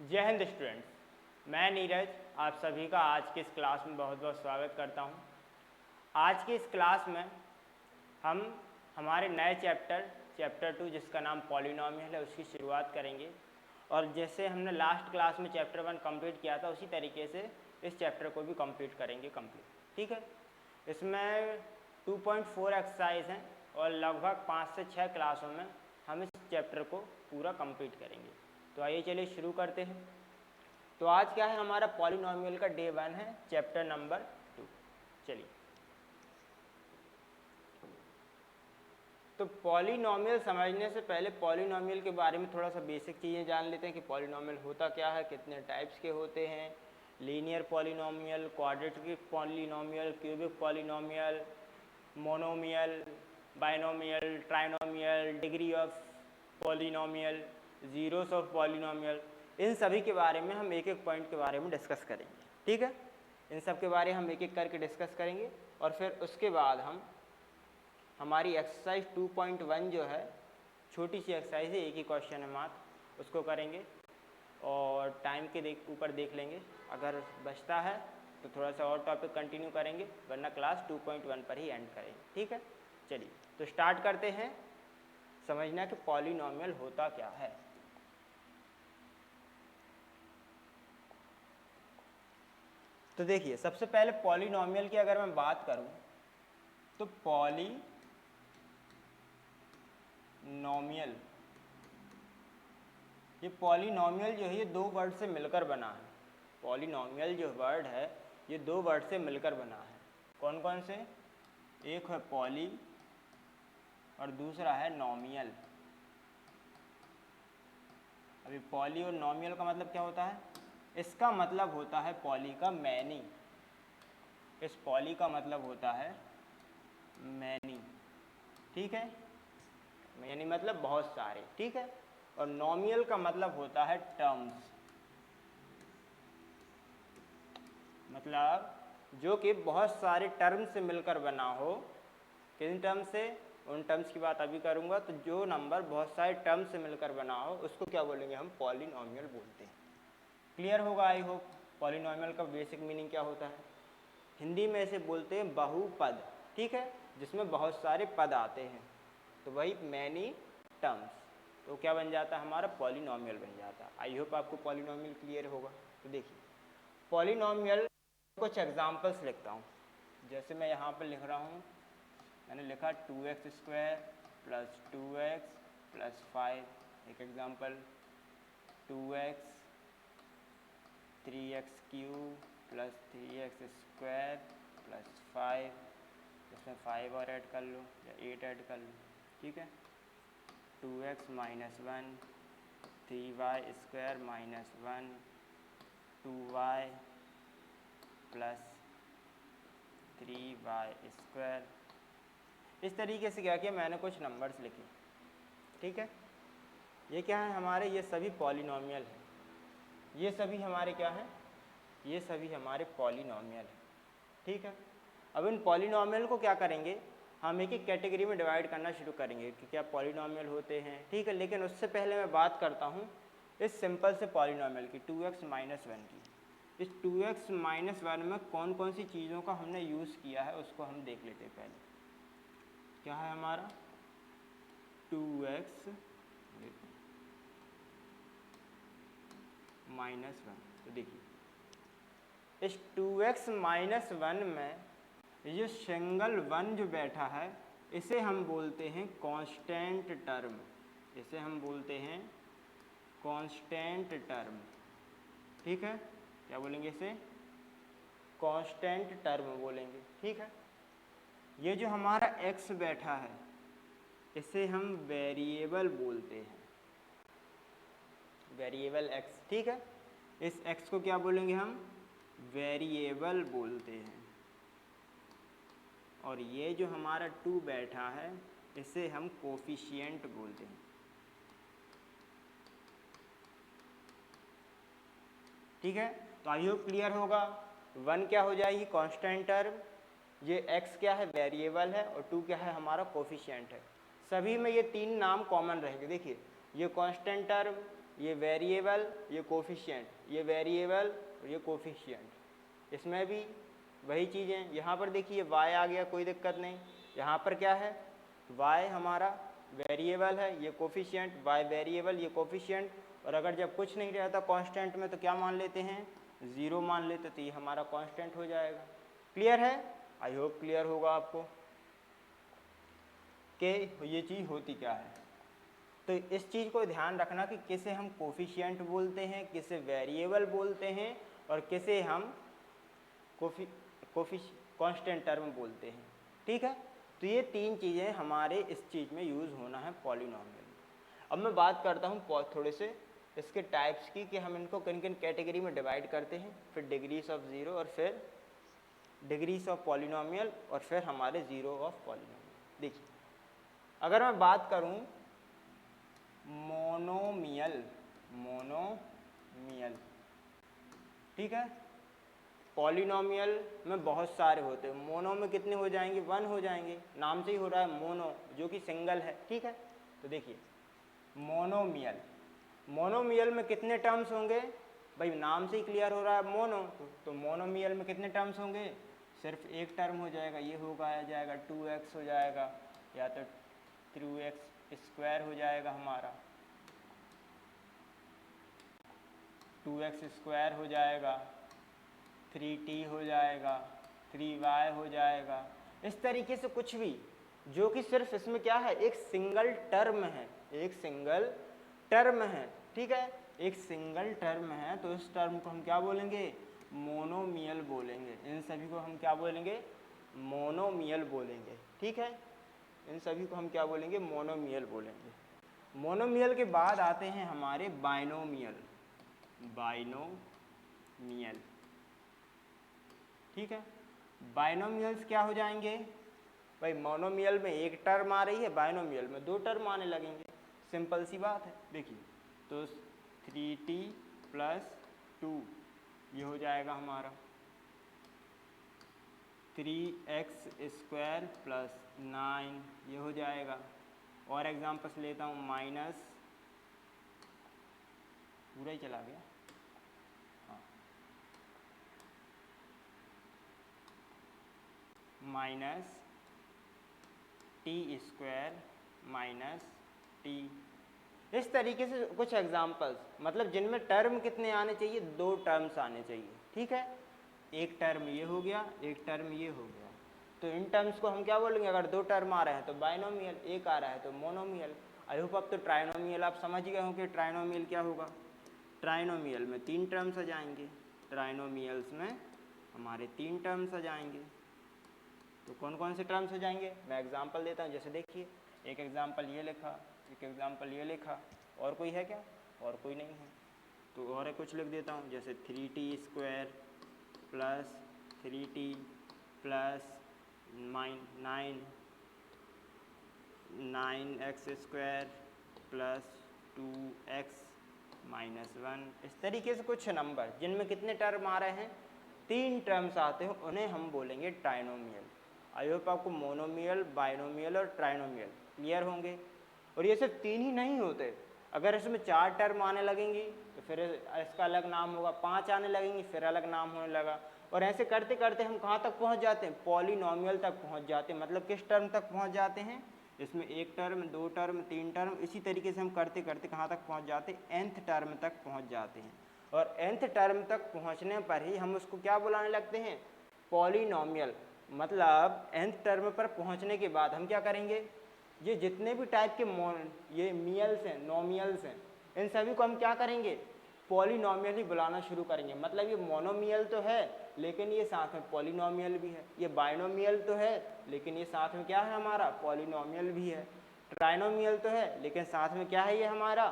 जय हिंद स्टूडेंट्स, मैं नीरज आप सभी का आज की इस क्लास में बहुत बहुत स्वागत करता हूं। आज की इस क्लास में हम हमारे नए चैप्टर 2 जिसका नाम पॉलिनोमियल है उसकी शुरुआत करेंगे। और जैसे हमने लास्ट क्लास में चैप्टर 1 कंप्लीट किया था उसी तरीके से इस चैप्टर को भी कंप्लीट करेंगे ठीक है। इसमें 2.4 एक्सरसाइज हैं और लगभग 5 से 6 क्लासों में हम इस चैप्टर को पूरा कंप्लीट करेंगे। तो आइए चलिए शुरू करते हैं। तो आज क्या है, हमारा पॉलिनोमियल का डे 1 है, चैप्टर नंबर 2। चलिए, तो पॉलिनोमियल समझने से पहले पॉलिनोमियल के बारे में थोड़ा सा बेसिक चीज़ें जान लेते हैं कि पॉलिनोमियल होता क्या है, कितने टाइप्स के होते हैं। Linear polynomial, quadratic polynomial, cubic polynomial, monomial, binomial, trinomial, degree of polynomial, zeros of polynomial, इन सभी के बारे में हम एक एक पॉइंट के बारे में डिस्कस करेंगे। ठीक है, इन सब के बारे में हम एक एक करके डिस्कस करेंगे और फिर उसके बाद हम हमारी एक्सरसाइज 2.1 जो है, छोटी सी एक्सरसाइज है, एक ही क्वेश्चन है मात्र, उसको करेंगे और टाइम के ऊपर देख लेंगे। अगर बचता है तो थोड़ा सा और टॉपिक कंटिन्यू करेंगे, वरना क्लास 2.1 पर ही एंड करेंगे। ठीक है, चलिए तो स्टार्ट करते हैं समझना कि पॉलिनोमियल होता क्या है। तो देखिए, सबसे पहले पॉलिनोमियल की अगर मैं बात करूं तो पॉलिनोमियल, ये पॉलिनोमियल जो है ये दो वर्ड से मिलकर बना है। पॉलिनोमियल जो वर्ड है ये दो वर्ड से मिलकर बना है। कौन कौन से? एक है पॉली और दूसरा है नोमियल। अभी पॉली और नोमियल का मतलब क्या होता है? इसका मतलब होता है पॉली का मैनी। इस पॉली का मतलब होता है मैनी। ठीक है, मैनी मतलब बहुत सारे। ठीक है, और नोमियल का मतलब होता है टर्म्स, मतलब जो कि बहुत सारे टर्म से मिलकर बना हो। किन टर्म से? उन टर्म्स की बात अभी करूंगा। तो जो नंबर बहुत सारे टर्म से मिलकर बना हो उसको क्या बोलेंगे? हम पॉलिनोमियल बोलते हैं। क्लियर होगा आई होप। पॉलिनोमियल का बेसिक मीनिंग क्या होता है? हिंदी में इसे बोलते हैं बहुपद। ठीक है, जिसमें बहुत सारे पद आते हैं, तो वही मैनी टर्म्स। तो क्या बन जाता है? हमारा पॉलिनोमियल बन जाता है। आई होप आपको पॉलिनोमियल क्लियर होगा। तो देखिए, पॉलिनोमियल कुछ एग्जाम्पल्स लिखता हूँ। जैसे मैं यहाँ पर लिख रहा हूँ, मैंने लिखा 2x² + 2x + 5। एक एग्जाम्पल 2x 3x³ + 3x² + 5। इसमें 5 और ऐड कर लो या 8 ऐड कर लो। ठीक है, 2x - 1 3y² - 1 2y + 3y²। इस तरीके से क्या किया मैंने? कुछ नंबर्स लिखे। ठीक है, ये क्या है हमारे? ये सभी पॉलिनोमियल हैं। ये सभी हमारे क्या हैं? ये सभी हमारे पॉलिनोमियल हैं। ठीक है, अब इन पॉलिनोमियल को क्या करेंगे? हम एक एक कैटेगरी में डिवाइड करना शुरू करेंगे कि क्या पॉलिनोमियल होते हैं। ठीक है, लेकिन उससे पहले मैं बात करता हूँ इस सिंपल से पॉलिनोमियल की, 2x - 1 की। इस 2x - 1 में कौन कौन सी चीज़ों का हमने यूज़ किया है उसको हम देख लेते हैं पहले। क्या है हमारा? 2x - 1। तो देखिए, इस 2x - 1 में ये जो सिंगल 1 जो बैठा है इसे हम बोलते हैं कांस्टेंट टर्म। इसे हम बोलते हैं कांस्टेंट टर्म। ठीक है, क्या बोलेंगे इसे? कांस्टेंट टर्म बोलेंगे। ठीक है, ये जो हमारा x बैठा है इसे हम वेरिएबल बोलते हैं, वेरिएबल x। ठीक है, इस x को क्या बोलेंगे? हम वेरिएबल बोलते हैं। और ये जो हमारा 2 बैठा है इसे हम कोफिशिएंट बोलते हैं। ठीक है, तो आई होप क्लियर होगा। 1 क्या हो जाएगी? Constant term. ये x क्या है? वेरिएबल है। और 2 क्या है? हमारा कोफिशिएंट है। सभी में ये तीन नाम कॉमन रहेंगे। देखिए, ये कांस्टेंट टर्म, ये वेरिएबल, ये कोफिशिएंट, ये वेरिएबल और ये कोफिशिएंट। इसमें भी वही चीज़ें, यहाँ पर देखिए y आ गया, कोई दिक्कत नहीं। यहाँ पर क्या है, y हमारा वेरिएबल है, ये कोफिशिएंट, y वेरिएबल, ये कोफिशिएंट। और अगर जब कुछ नहीं रहता कांस्टेंट में तो क्या मान लेते हैं, 0 मान लेते, तो ये हमारा कांस्टेंट हो जाएगा। क्लियर है? आई होप क्लियर होगा आपको कि ये चीज़ होती क्या है। तो इस चीज़ को ध्यान रखना कि किसे हम कोफिशिएंट बोलते हैं, किसे वेरिएबल बोलते हैं और किसे हम कांस्टेंट टर्म बोलते हैं। ठीक है, तो ये तीन चीज़ें हमारे इस चीज़ में यूज़ होना है पॉलिनॉमियल। अब मैं बात करता हूँ थोड़े से इसके टाइप्स की, कि हम इनको किन किन कैटेगरी में डिवाइड करते हैं, फिर डिग्रीज ऑफ ज़ीरो और फिर डिग्रीज ऑफ पॉलिनॉमियल और फिर हमारे ज़ीरो ऑफ पॉलिनॉमियल। देखिए, अगर मैं बात करूँ मोनोमियल, ठीक है, पॉलिनॉमियल में बहुत सारे होते हैं। मोनो में कितने हो जाएंगे, 1 हो जाएंगे, नाम से ही हो रहा है मोनो, जो कि सिंगल है। ठीक है, तो देखिए मोनोमियल में कितने टर्म्स होंगे, भाई नाम से ही क्लियर हो रहा है मोनो, तो मोनोमियल में कितने टर्म्स होंगे, सिर्फ एक टर्म हो जाएगा, ये होगा आ जाएगा 2x हो जाएगा, या तो 2x स्क्वायर हो जाएगा हमारा, 2x स्क्वायर हो जाएगा, 3t हो जाएगा, 3y हो जाएगा। इस तरीके से कुछ भी जो कि सिर्फ इसमें क्या है, एक सिंगल टर्म है, एक सिंगल टर्म है। ठीक है, एक सिंगल टर्म है, तो इस टर्म को हम क्या बोलेंगे, मोनोमियल बोलेंगे। इन सभी को हम क्या बोलेंगे, मोनोमियल बोलेंगे। ठीक है, इन सभी को हम क्या बोलेंगे, मोनोमियल बोलेंगे। मोनोमियल के बाद आते हैं हमारे बाइनोमियल, ठीक है, बाइनोमियल्स क्या हो जाएंगे, भाई मोनोमियल में एक टर्म आ रही है, बाइनोमियल में 2 टर्म आने लगेंगे, सिंपल सी बात है। देखिए, तो 3t + 2 ये हो जाएगा हमारा 3x² + 9 ये हो जाएगा। और एग्जाम्पल्स लेता हूँ, माइनस, पूरा ही चला गया, माइनस t² - t। इस तरीके से कुछ एग्जाम्पल्स, मतलब जिनमें टर्म कितने आने चाहिए, 2 टर्म्स आने चाहिए। ठीक है, एक टर्म ये हो गया, एक टर्म ये हो गया, तो इन टर्म्स को हम क्या बोलेंगे, अगर 2 टर्म आ रहे हैं तो बाइनोमियल, एक आ रहा है तो मोनोमियल। आई होप अब तो ट्राइनोमियल आप समझ गए हो कि ट्राइनोमियल क्या होगा। ट्राइनोमियल में 3 टर्म्स आ जाएंगे, ट्राइनोमियल्स में हमारे 3 टर्म्स आ जाएंगे। तो कौन कौन से टर्म्स हो जाएंगे, मैं एग्जांपल देता हूँ। जैसे देखिए, एक एग्जांपल ये लिखा, एक एग्जांपल ये लिखा, और कोई है क्या, और कोई नहीं है, तो और कुछ लिख देता हूँ। जैसे 3t² + 3t + 9x² + 2x - 1। इस तरीके से कुछ नंबर जिनमें कितने टर्म आ रहे हैं, 3 टर्म्स आते हैं, उन्हें हम बोलेंगे ट्राइनोमियल। आई होप आपको मोनोमियल, बाइनोमियल और ट्राइनोमियल क्लियर होंगे। और ये सिर्फ 3 ही नहीं होते, अगर इसमें 4 टर्म आने लगेंगी तो फिर इसका अलग नाम होगा, 5 आने लगेंगी फिर अलग नाम होने लगा, और ऐसे करते करते हम कहाँ तक पहुँच जाते हैं, पॉलिनॉमियल तक पहुँच जाते हैं। मतलब किस टर्म तक पहुँच जाते हैं, इसमें 1 टर्म, 2 टर्म, 3 टर्म, इसी तरीके से हम करते करते कहाँ तक पहुँच जाते हैं, nth टर्म तक पहुँच जाते हैं। और nth टर्म तक पहुँचने पर ही हम उसको क्या बुलाने लगते हैं, पॉलिनॉमियल। मतलब nth टर्म पर पहुँचने के बाद हम क्या करेंगे, ये जितने भी टाइप के ये मियल्स हैं, नॉमियल्स हैं, इन सभी को हम क्या करेंगे, पॉलिनॉमियल ही बुलाना शुरू करेंगे। मतलब ये मोनोमियल तो है लेकिन ये साथ में पॉलिनॉमियल भी है, ये बाइनोमियल तो है लेकिन ये साथ में क्या है हमारा, पॉलिनॉमियल भी है। ट्राइनोमियल तो है लेकिन साथ में क्या है, ये हमारा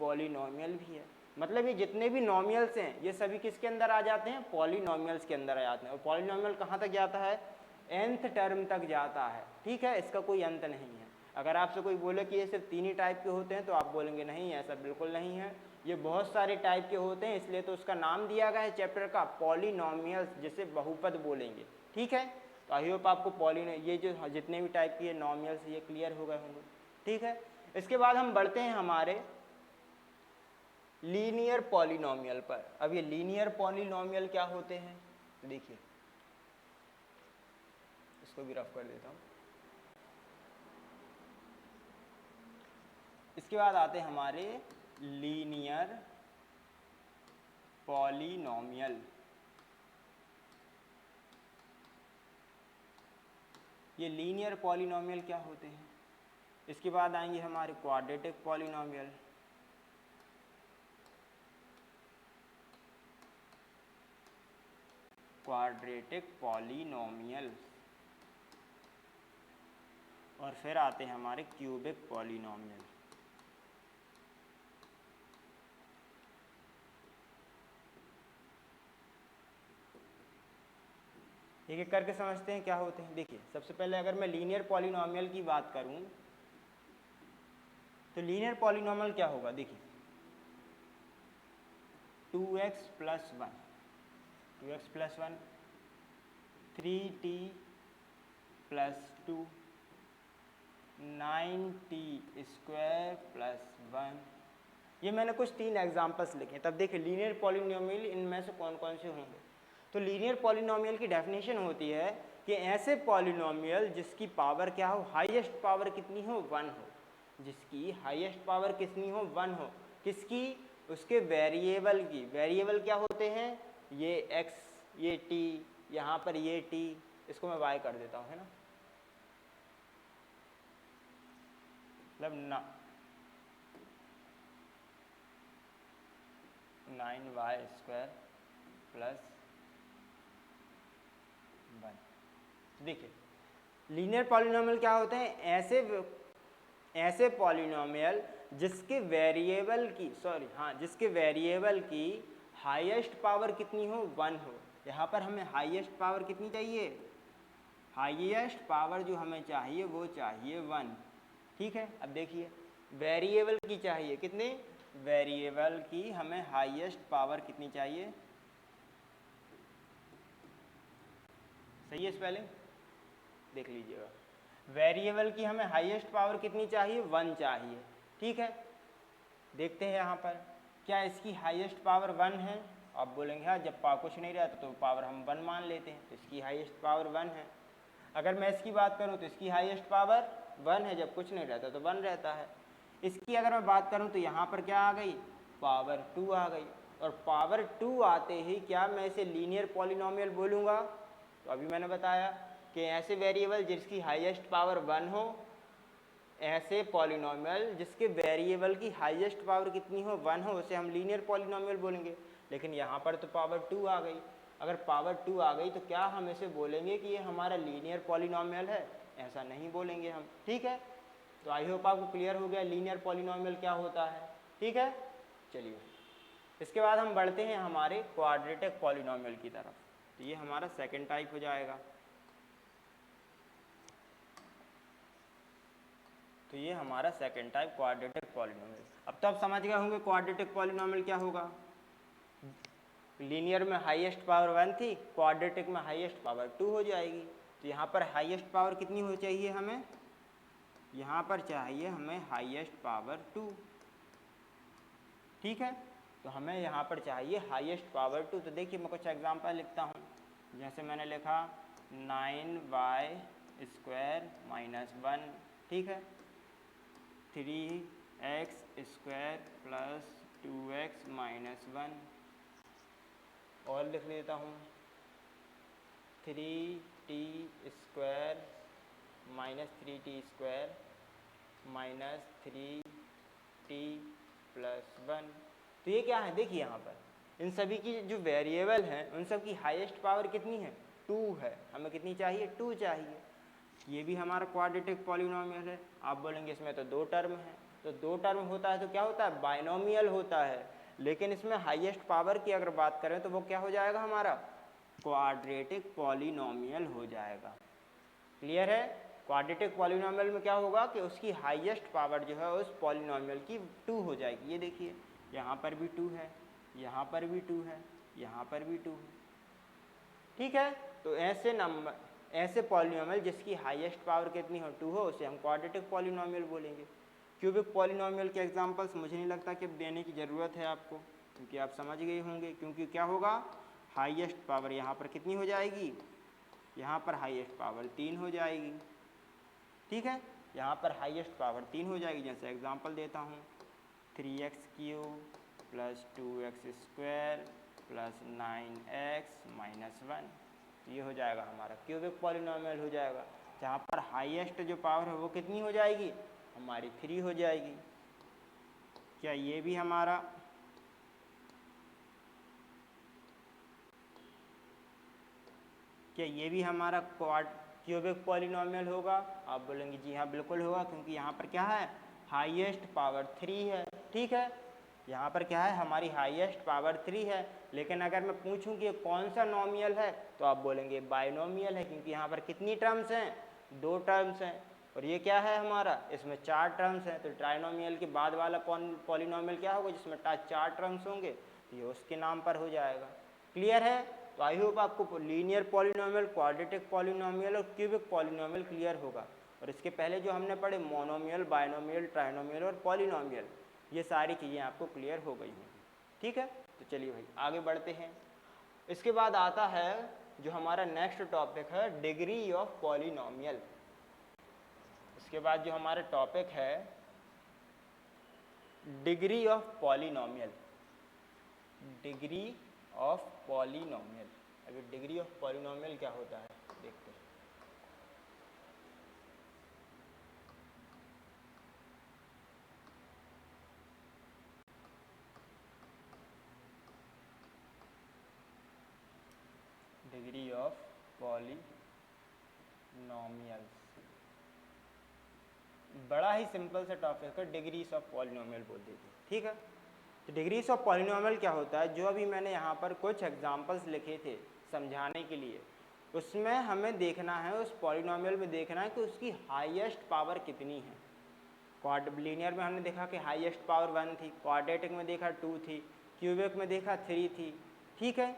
पॉलिनॉमियल भी है। मतलब ये जितने भी नॉमियल्स हैं ये सभी किसके अंदर आ जाते हैं, पॉलिनॉमियल्स के अंदर आ जाते हैं। और पॉलिनॉमियल कहाँ तक जाता है, nth टर्म तक जाता है। ठीक है, इसका कोई अंत नहीं है। अगर आपसे कोई बोले कि ये सिर्फ 3 ही टाइप के होते हैं तो आप बोलेंगे नहीं, ऐसा बिल्कुल नहीं है, ये बहुत सारे टाइप के होते हैं, इसलिए तो उसका नाम दिया गया है चैप्टर का पॉलिनॉमियल्स, जिसे बहुपद बोलेंगे। ठीक है, तो आई होप आपको ये जो जितने भी टाइप के नॉमियल्स ये क्लियर हो गए होंगे। ठीक है, इसके बाद हम बढ़ते हैं हमारे लीनियर पॉलिनोमियल पर। अब ये लीनियर पॉलिनोमियल क्या होते हैं, तो देखिए इसको भी रफ कर देता हूँ। इसके बाद आते हैं हमारे लीनियर पॉलिनोमियल। ये लीनियर पॉलिनोमियल क्या होते हैं। इसके बाद आएंगे हमारे क्वाड्रेटिक पॉलिनोमियल। क्वाड्रेटिक पॉलिनोमियल और फिर आते हैं हमारे क्यूबिक पॉलिनोमियल। एक एक करके समझते हैं क्या होते हैं। देखिए सबसे पहले अगर मैं लीनियर पॉलिनोमियल की बात करूं तो लीनियर पॉलिनोमियल क्या होगा। देखिए 2x plus 1, 2x plus 1, 3t plus 2, 9t square plus 1। ये मैंने कुछ 3 एग्जाम्पल्स लिखे। तब देखिए लीनियर पॉलिनोमियल इनमें से कौन कौन से होंगे। तो लीनियर पॉलिनोमियल की डेफिनेशन होती है कि ऐसे पॉलिनोमियल जिसकी पावर क्या हो, हाईएस्ट पावर कितनी हो, 1 हो। जिसकी हाईएस्ट पावर कितनी हो, 1 हो। किसकी, उसके वेरिएबल की। वेरिएबल क्या होते हैं, ये x, ये t, यहाँ पर ये t, इसको मैं y कर देता हूँ, है ना। मतलब 9y स्क्वायर प्लस 1। देखिए लीनियर पॉलिनोमियल क्या होते हैं, ऐसे पॉलिनोमियल जिसके वेरिएबल की जिसके वेरिएबल की हाईएस्ट पावर कितनी हो, 1 हो। यहाँ पर हमें हाईएस्ट पावर कितनी चाहिए, हाईएस्ट पावर जो हमें चाहिए वो चाहिए 1। ठीक है। अब देखिए वेरिएबल की चाहिए कितने, वेरिएबल की हमें हाईएस्ट पावर कितनी चाहिए, सही है स्पेलिंग, देख लीजिएगा। वेरिएबल की हमें हाईएस्ट पावर कितनी चाहिए, 1 चाहिए। ठीक है। देखते हैं यहाँ पर क्या इसकी हाईएस्ट पावर 1 है। आप बोलेंगे हाँ जब कुछ नहीं रहता तो पावर हम 1 मान लेते हैं, तो इसकी हाईएस्ट पावर 1 है। अगर मैं इसकी बात करूँ तो इसकी हाईएस्ट पावर 1 है, जब कुछ नहीं रहता तो 1 रहता है। इसकी अगर मैं बात करूँ तो यहाँ पर क्या आ गई, पावर 2 आ गई। और पावर 2 आते ही क्या मैं इसे लीनियर पॉलिनोमियल बोलूँगा। तो अभी मैंने बताया कि ऐसे वेरिएबल जिसकी हाईएस्ट पावर 1 हो, ऐसे पॉलिनोमियल जिसके वेरिएबल की हाईएस्ट पावर कितनी हो, 1 हो, उसे हम लीनियर पॉलिनोमियल बोलेंगे। लेकिन यहाँ पर तो पावर 2 आ गई। अगर पावर 2 आ गई तो क्या हम इसे बोलेंगे कि ये हमारा लीनियर पॉलिनोमियल है, ऐसा नहीं बोलेंगे हम। ठीक है। तो आई होप आपको क्लियर हो गया लीनियर पॉलिनोमियल क्या होता है। ठीक है। चलिए इसके बाद हम बढ़ते हैं हमारे क्वाड्रेटिक पॉलिनोमियल की तरफ। तो ये हमारा सेकंड टाइप हो जाएगा। तो ये हमारा सेकंड टाइप क्वाड्रेटिक पॉलिनोमियल। अब तो आप समझ गए होंगे क्वाड्रेटिक पॉलिनोमियल क्या होगा। लीनियर में हाईएस्ट पावर 1 थी, क्वाड्रेटिक में हाईएस्ट पावर 2 हो जाएगी। तो यहाँ पर हाईएस्ट पावर कितनी हो चाहिए हमें, यहाँ पर चाहिए हमें हाईएस्ट पावर 2। ठीक है। तो हमें यहाँ पर चाहिए हाईएस्ट पावर 2। तो देखिए मैं कुछ एग्जांपल लिखता हूँ। जैसे मैंने लिखा 9y स्क्वायर माइनस 1। ठीक है। 3x square plus 2x minus 1। और लिख लेता हूँ 3t square minus 3t square minus 3t plus 1। तो ये क्या है, देखिए यहाँ पर इन सभी की जो वेरिएबल हैं उन सब की हाईएस्ट पावर कितनी है, 2 है। हमें कितनी चाहिए, 2 चाहिए। ये भी हमारा क्वाड्रेटिक पॉलिनोमियल है। आप बोलेंगे इसमें तो 2 टर्म है। तो 2 टर्म होता है तो क्या होता है, बाइनोमियल होता है। लेकिन इसमें हाईएस्ट पावर की अगर बात करें तो वो क्या हो जाएगा, हमारा क्वाड्रेटिक पॉलिनोमियल हो जाएगा। क्लियर है। क्वाड्रेटिक पॉलिनोमियल में क्या होगा कि उसकी हाईएस्ट पावर जो है उस पॉलिनोमियल की 2 हो जाएगी। ये देखिए यहाँ पर भी 2 है, यहाँ पर भी 2 है, यहाँ पर भी 2 है। ठीक है। तो ऐसे पॉलिनोमियल जिसकी हाईएस्ट पावर कितनी हो, 2 हो, उसे हम क्वाड्रेटिक पॉलिनोमियल बोलेंगे। क्यूबिक पॉलिनोमियल के एग्जांपल्स मुझे नहीं लगता कि अब देने की ज़रूरत है आपको, क्योंकि आप समझ गए होंगे। क्योंकि क्या होगा, हाईएस्ट पावर यहाँ पर कितनी हो जाएगी, यहाँ पर हाईएस्ट पावर 3 हो जाएगी। ठीक है, यहाँ पर हाईएस्ट पावर 3 हो जाएगी। जैसे एग्जांपल देता हूँ, 3x³ + 2x² + 9x - 1, ये हो जाएगा हमारा क्यूबिक पॉलिनोमियल हो जाएगा, जहाँ पर हाईएस्ट जो पावर है वो कितनी हो जाएगी, हमारी 3 हो जाएगी। क्या ये भी हमारा क्यूबिक पॉलिनोमियल होगा? आप बोलेंगे जी हाँ बिल्कुल होगा, क्योंकि यहाँ पर क्या है, हाईएस्ट पावर 3 है। ठीक है, यहाँ पर क्या है, हमारी हाईएस्ट पावर 3 है। लेकिन अगर मैं पूछूं कि कौन सा नॉमियल है, तो आप बोलेंगे बाइनोमियल है, क्योंकि यहाँ पर कितनी टर्म्स हैं, 2 टर्म्स हैं। और ये क्या है हमारा, इसमें 4 टर्म्स हैं। तो ट्राइनोमियल के बाद वाला पॉलिनोमियल क्या होगा, जिसमें 4 टर्म्स होंगे, तो ये उसके नाम पर हो जाएगा। क्लियर है? तो आई होप आपको लीनियर पॉलिनोमियल, क्वाड्रेटिक पॉलिनोमियल और क्यूबिक पॉलिनोमियल क्लियर होगा। और इसके पहले जो हमने पढ़े मोनोमियल, बाइनोमियल, ट्राइनोमियल और पॉलिनोमियल, ये सारी चीज़ें आपको क्लियर हो गई होंगी। ठीक है, तो चलिए भाई आगे बढ़ते हैं। इसके बाद आता है जो हमारा नेक्स्ट टॉपिक है, डिग्री ऑफ पॉलिनोमियल। इसके बाद जो हमारा टॉपिक है, degree of polynomial. Degree of polynomial. अभी डिग्री ऑफ पॉलिनोमियल क्या होता है देखते हैं। डिग्री ऑफ पॉलिनोमियल बड़ा ही सिंपल सा टॉपिक है, डिग्रीज ऑफ पॉलिनोमियल बोल देते हैं। ठीक है, तो डिग्रीज ऑफ पॉलिनोमियल क्या होता है, जो अभी मैंने यहाँ पर कुछ एग्जांपल्स लिखे थे समझाने के लिए, उसमें हमें देखना है, उस पॉलिनोमियल में देखना है कि उसकी हाईएस्ट पावर कितनी है। लीनियर में हमने देखा कि हाईएस्ट पावर 1 थी, क्वाड्रेटिक में देखा 2 थी, क्यूबिक में देखा 3 थी। ठीक है,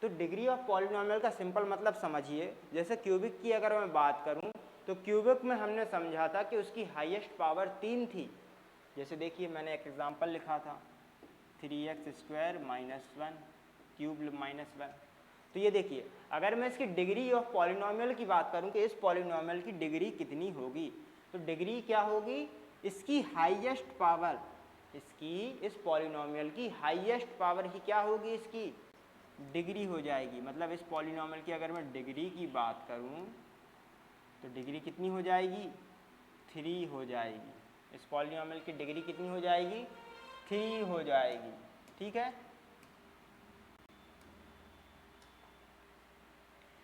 तो डिग्री ऑफ पॉलिनोमियल का सिंपल मतलब समझिए। जैसे क्यूबिक की अगर मैं बात करूं, तो क्यूबिक में हमने समझा था कि उसकी हाईएस्ट पावर 3 थी। जैसे देखिए मैंने एक एग्जांपल लिखा था, 3x² - 1 क्यूब -1। तो ये देखिए, अगर मैं इसकी डिग्री ऑफ पॉलिनोमियल की बात करूं कि इस पॉलिनोमियल की डिग्री कितनी होगी, तो डिग्री क्या होगी, इसकी हाईएस्ट पावर, इस पॉलिनोमियल की हाईएस्ट पावर ही क्या होगी, इसकी डिग्री हो जाएगी। मतलब इस पॉलिनोमियल की अगर मैं डिग्री की बात करूं, तो डिग्री कितनी हो जाएगी, 3 हो जाएगी। इस पॉलिनोमियल की डिग्री कितनी हो जाएगी, 3 हो जाएगी। ठीक है,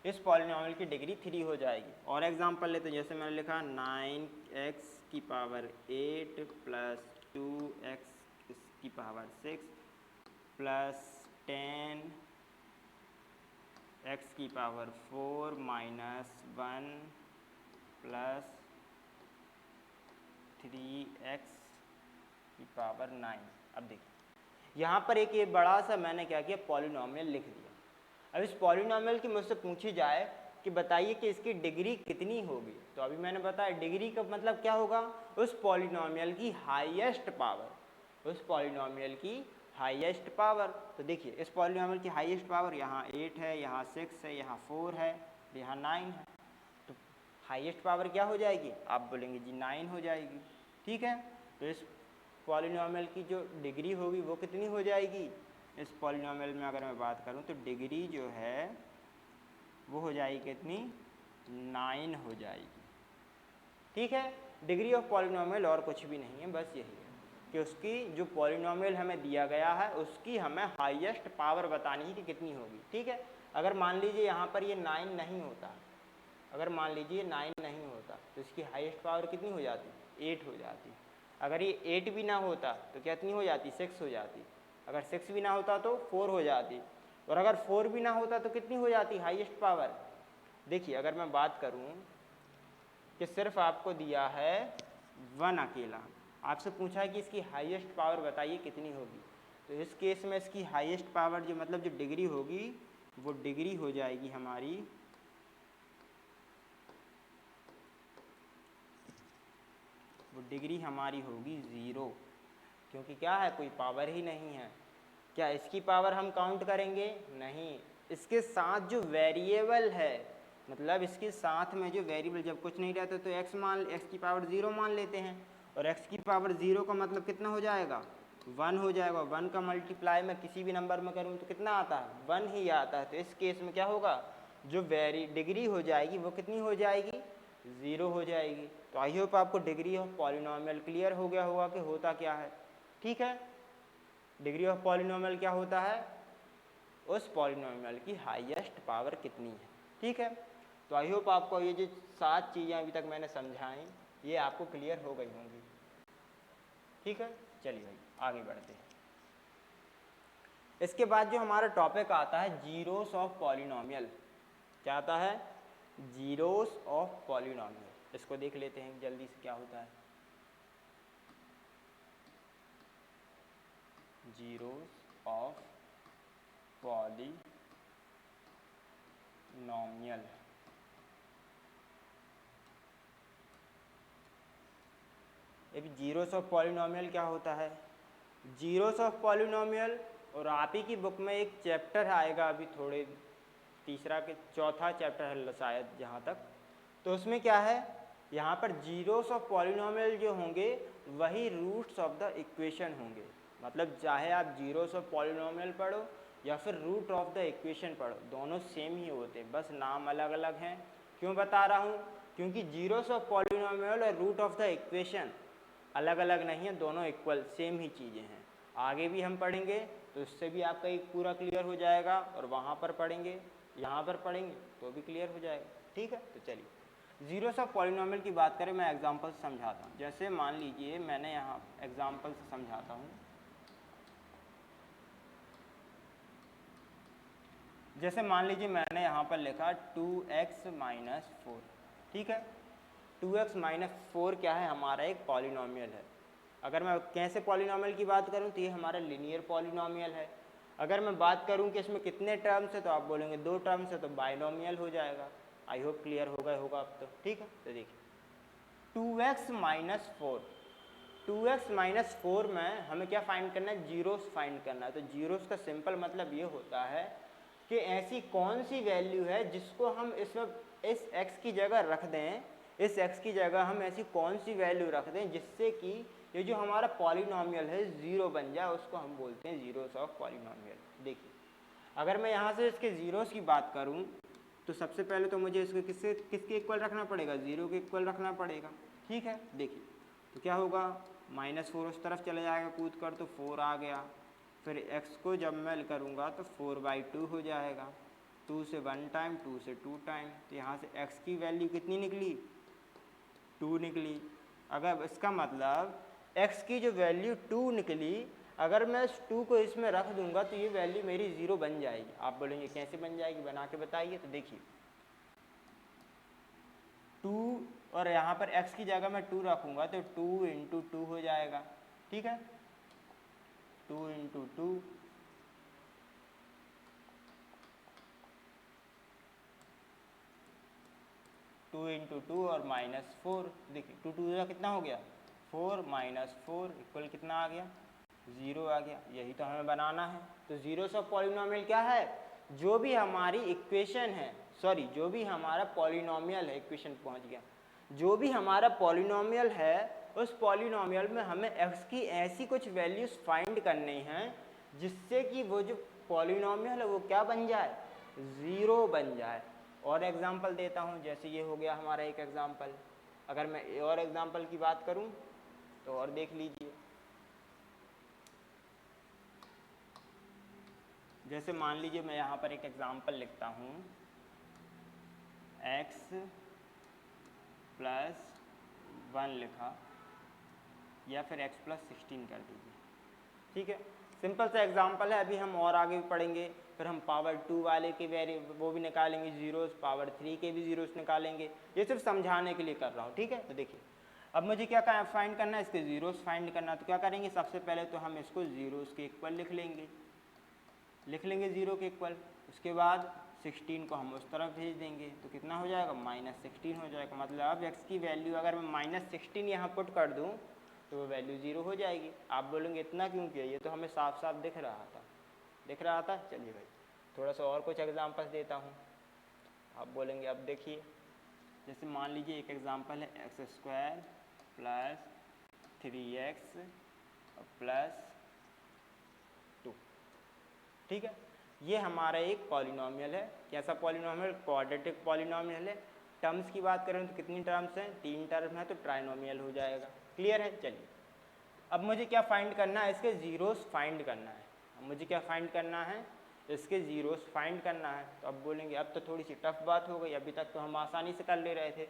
इस पॉलिनोमियल की डिग्री 3 हो जाएगी। और एग्जांपल लेते हैं, जैसे मैंने लिखा 9x⁸ + 2x⁶ + 10x⁴ - 1 + 3x⁹ अब देखिए यहाँ पर एक ये बड़ा सा मैंने क्या किया, पॉलिनोमियल लिख दिया। अब इस पॉलिनोमियल की मुझसे पूछी जाए कि बताइए कि इसकी डिग्री कितनी होगी, तो अभी मैंने बताया डिग्री का मतलब क्या होगा, उस पॉलिनोमियल की हाईएस्ट पावर, उस पॉलिनोमियल की हाईएस्ट पावर। तो देखिए इस पॉलिनोमियल की हाईएस्ट पावर यहाँ 8 है, यहाँ 6 है, यहाँ 4 है, यहाँ 9 है। तो हाईएस्ट पावर क्या हो जाएगी, आप बोलेंगे जी 9 हो जाएगी। ठीक है, तो इस पॉलिनोमियल की जो डिग्री होगी वो कितनी हो जाएगी, इस पॉलिनोमियल में अगर मैं बात करूं तो डिग्री जो है वो हो जाएगी कितनी, 9 हो जाएगी। ठीक है, डिग्री ऑफ पॉलिनोमियल और कुछ भी नहीं है, बस यही है कि उसकी जो पॉलिनोमियल हमें दिया गया है उसकी हमें हाईएस्ट पावर बतानी है कि कितनी होगी। ठीक है, अगर मान लीजिए यहाँ पर ये 9 नहीं होता, अगर मान लीजिए 9 नहीं होता, तो इसकी हाईएस्ट पावर कितनी हो जाती, 8 हो जाती। अगर ये 8 भी ना होता तो कितनी हो जाती, 6 हो जाती। अगर 6 भी ना होता तो 4 हो जाती, और अगर 4 भी ना होता तो कितनी हो जाती हाईएस्ट पावर। देखिए अगर मैं बात करूं कि सिर्फ आपको दिया है 1 अकेला, आपसे पूछा है कि इसकी हाईएस्ट पावर बताइए कितनी होगी, तो इस केस में इसकी हाईएस्ट पावर जो मतलब जो डिग्री होगी वो डिग्री हो जाएगी हमारी 1 वो डिग्री हमारी होगी 0, क्योंकि क्या है, कोई पावर ही नहीं है। क्या इसकी पावर हम काउंट करेंगे? नहीं, इसके साथ जो वेरिएबल है, मतलब इसके साथ में जो वेरिएबल, जब कुछ नहीं रहता तो x की पावर 0 मान लेते हैं, और x की पावर 0 का मतलब कितना हो जाएगा? 1 हो जाएगा। 1 का मल्टीप्लाई मैं किसी भी नंबर में करूँ तो कितना आता है? 1 ही आता है। तो इस केस में क्या होगा, जो डिग्री हो जाएगी वो कितनी हो जाएगी? 0 हो जाएगी। तो आई होप आपको डिग्री ऑफ पॉलिनॉमियल क्लियर हो गया होगा कि होता क्या है। ठीक है, डिग्री ऑफ पॉलिनॉमियल क्या होता है? उस पॉलिनॉमियल की हाईएस्ट पावर कितनी है। ठीक है, तो आई होप आपको ये जो 7 चीज़ें अभी तक मैंने समझाई ये आपको क्लियर हो गई होंगी। ठीक है, चलिए भाई आगे बढ़ते हैं। इसके बाद जो हमारा टॉपिक आता है जीरोस ऑफ पॉलिनॉमियल। क्या आता है? Zeros of polynomial. इसको देख लेते हैं जल्दी से क्या होता है। Zeros of polynomial. अभी जीरोस ऑफ पॉलिनॉमियल क्या होता है? जीरोस ऑफ पॉलिनॉमियल, और आप ही की बुक में एक चैप्टर आएगा अभी थोड़े, तीसरा के चौथा चैप्टर है शायद जहाँ तक, तो उसमें क्या है, यहाँ पर जीरोस ऑफ पॉलिनॉमियल जो होंगे वही रूट्स ऑफ द इक्वेशन होंगे। मतलब चाहे आप जीरोस ऑफ पॉलिनॉमियल पढ़ो या फिर रूट ऑफ द इक्वेशन पढ़ो, दोनों सेम ही होते हैं, बस नाम अलग अलग हैं। क्यों बता रहा हूँ? क्योंकि जीरोस ऑफ पॉलिनॉमियल और रूट ऑफ द इक्वेशन अलग अलग नहीं है, दोनों इक्वल सेम ही चीज़ें हैं। आगे भी हम पढ़ेंगे तो इससे भी आपका एक पूरा क्लियर हो जाएगा, और वहाँ पर पढ़ेंगे, यहाँ पर पढ़ेंगे तो भी क्लियर हो जाएगा। ठीक है, तो चलिए जीरोस ऑफ पॉलिनॉमियल की बात करें, मैं एग्जांपल से समझाता हूँ। जैसे मान लीजिए मैंने यहाँ एग्जांपल से समझाता हूँ। जैसे मान लीजिए मैंने यहाँ पर लिखा 2x माइनस 4। ठीक है, 2x माइनस 4 क्या है? हमारा एक पॉलिनॉमियल है। अगर मैं कैसे पॉलिनॉमियल की बात करूँ तो ये हमारा लीनियर पॉलिनॉमियल है। अगर मैं बात करूँ कि इसमें कितने टर्म्स है तो आप बोलेंगे 2 टर्म्स है, तो बाइनॉमियल हो जाएगा। आई होप क्लियर हो गया होगा अब तो। ठीक है, तो देखिए 2x माइनस 4, 2x माइनस 4 में हमें क्या फाइंड करना है? जीरोस फाइंड करना है। तो जीरोस का सिंपल मतलब ये होता है कि ऐसी कौन सी वैल्यू है जिसको हम इसमें इस x की जगह रख दें, इस x की जगह हम ऐसी कौन सी वैल्यू रख दें जिससे कि ये जो हमारा पॉलिनॉमियल है 0 बन जाए, उसको हम बोलते हैं जीरोस ऑफ पॉलिनॉमियल। देखिए अगर मैं यहाँ से इसके जीरोस की बात करूँ तो सबसे पहले तो मुझे इसको किसके इक्वल रखना पड़ेगा? 0 के इक्वल रखना पड़ेगा। ठीक है, देखिए तो क्या होगा, -4 उस तरफ चले जाएगा कूद कर, तो 4 आ गया। फिर x को जब मैं करूँगा तो 4/2 हो जाएगा। 2 से 1 टाइम, 2 से 2 टाइम, तो यहाँ से x की वैल्यू कितनी निकली? 2 निकली। अगर इसका मतलब x की जो वैल्यू 2 निकली, अगर मैं इस 2 को इसमें रख दूंगा तो ये वैल्यू मेरी 0 बन जाएगी। आप बोलेंगे कैसे बन जाएगी, बना के बताइए। तो देखिए 2 और यहाँ पर x की जगह मैं 2 रखूँगा तो 2 × 2 हो जाएगा। ठीक है, 2 × 2, टू इंटू टू और -4। देखिए 2 2 का कितना हो गया? 4 - 4 इक्वल कितना आ गया? 0 आ गया। यही तो हमें बनाना है। तो जीरोस ऑफ पॉलिनॉमियल क्या है? जो भी हमारी इक्वेशन है, सॉरी जो भी हमारा पॉलिनॉमियल है, इक्वेशन पहुंच गया, जो भी हमारा पॉलिनॉमियल है उस पॉलिनॉमियल में हमें x की ऐसी कुछ वैल्यूज फाइंड करनी हैं जिससे कि वो जो पॉलिनॉमियल है वो क्या बन जाए? 0 बन जाए। और एग्जांपल देता हूँ, जैसे ये हो गया हमारा एक एग्जांपल। अगर मैं और एग्जांपल की बात करूँ तो और देख लीजिए, जैसे मान लीजिए मैं यहाँ पर एक एग्जांपल लिखता हूँ, x + 1 लिखा, या फिर x + 16 कर दीजिए। ठीक है, सिंपल सा एग्जांपल है। अभी हम और आगे भी पढ़ेंगे, फिर हम पावर 2 वाले के वो भी निकालेंगे जीरोस, पावर 3 के भी जीरोस निकालेंगे। ये सिर्फ समझाने के लिए कर रहा हूँ। ठीक है, तो देखिए अब मुझे क्या फाइंड करना है? इसके जीरोस फाइंड करना। तो क्या करेंगे, सबसे पहले तो हम इसको जीरोस के इक्वल लिख लेंगे। लिख लेंगे 0 के इक्वल। उसके बाद 16 को हम उस तरफ भेज देंगे तो कितना हो जाएगा, -16 हो जाएगा। मतलब अब x की वैल्यू अगर मैं -16 यहाँ पुट कर दूँ तो वो वैल्यू 0 हो जाएगी। आप बोलेंगे इतना क्यों किया, ये तो हमें साफ साफ दिख रहा था। चलिए भाई थोड़ा सा और कुछ एग्जाम्पल्स देता हूँ। आप बोलेंगे अब देखिए, जैसे मान लीजिए एक एग्जाम्पल है x² + 3x + 2, ठीक है। ये हमारा एक पॉलिनॉमियल है। कैसा पॉलिनॉमियल, क्वाड्रेटिक पॉलिनॉमियल है। टर्म्स की बात करें तो कितनी टर्म्स हैं, 3 टर्म है, तो ट्राइनोमियल हो जाएगा। क्लियर है। चलिए अब मुझे क्या फाइंड करना है, इसके ज़ीरोस फाइंड करना है। मुझे क्या फाइंड करना है, इसके ज़ीरोस फाइंड करना है। तो अब बोलेंगे अब तो थोड़ी सी टफ बात हो गई, अभी तक तो हम आसानी से कर ले रहे थे।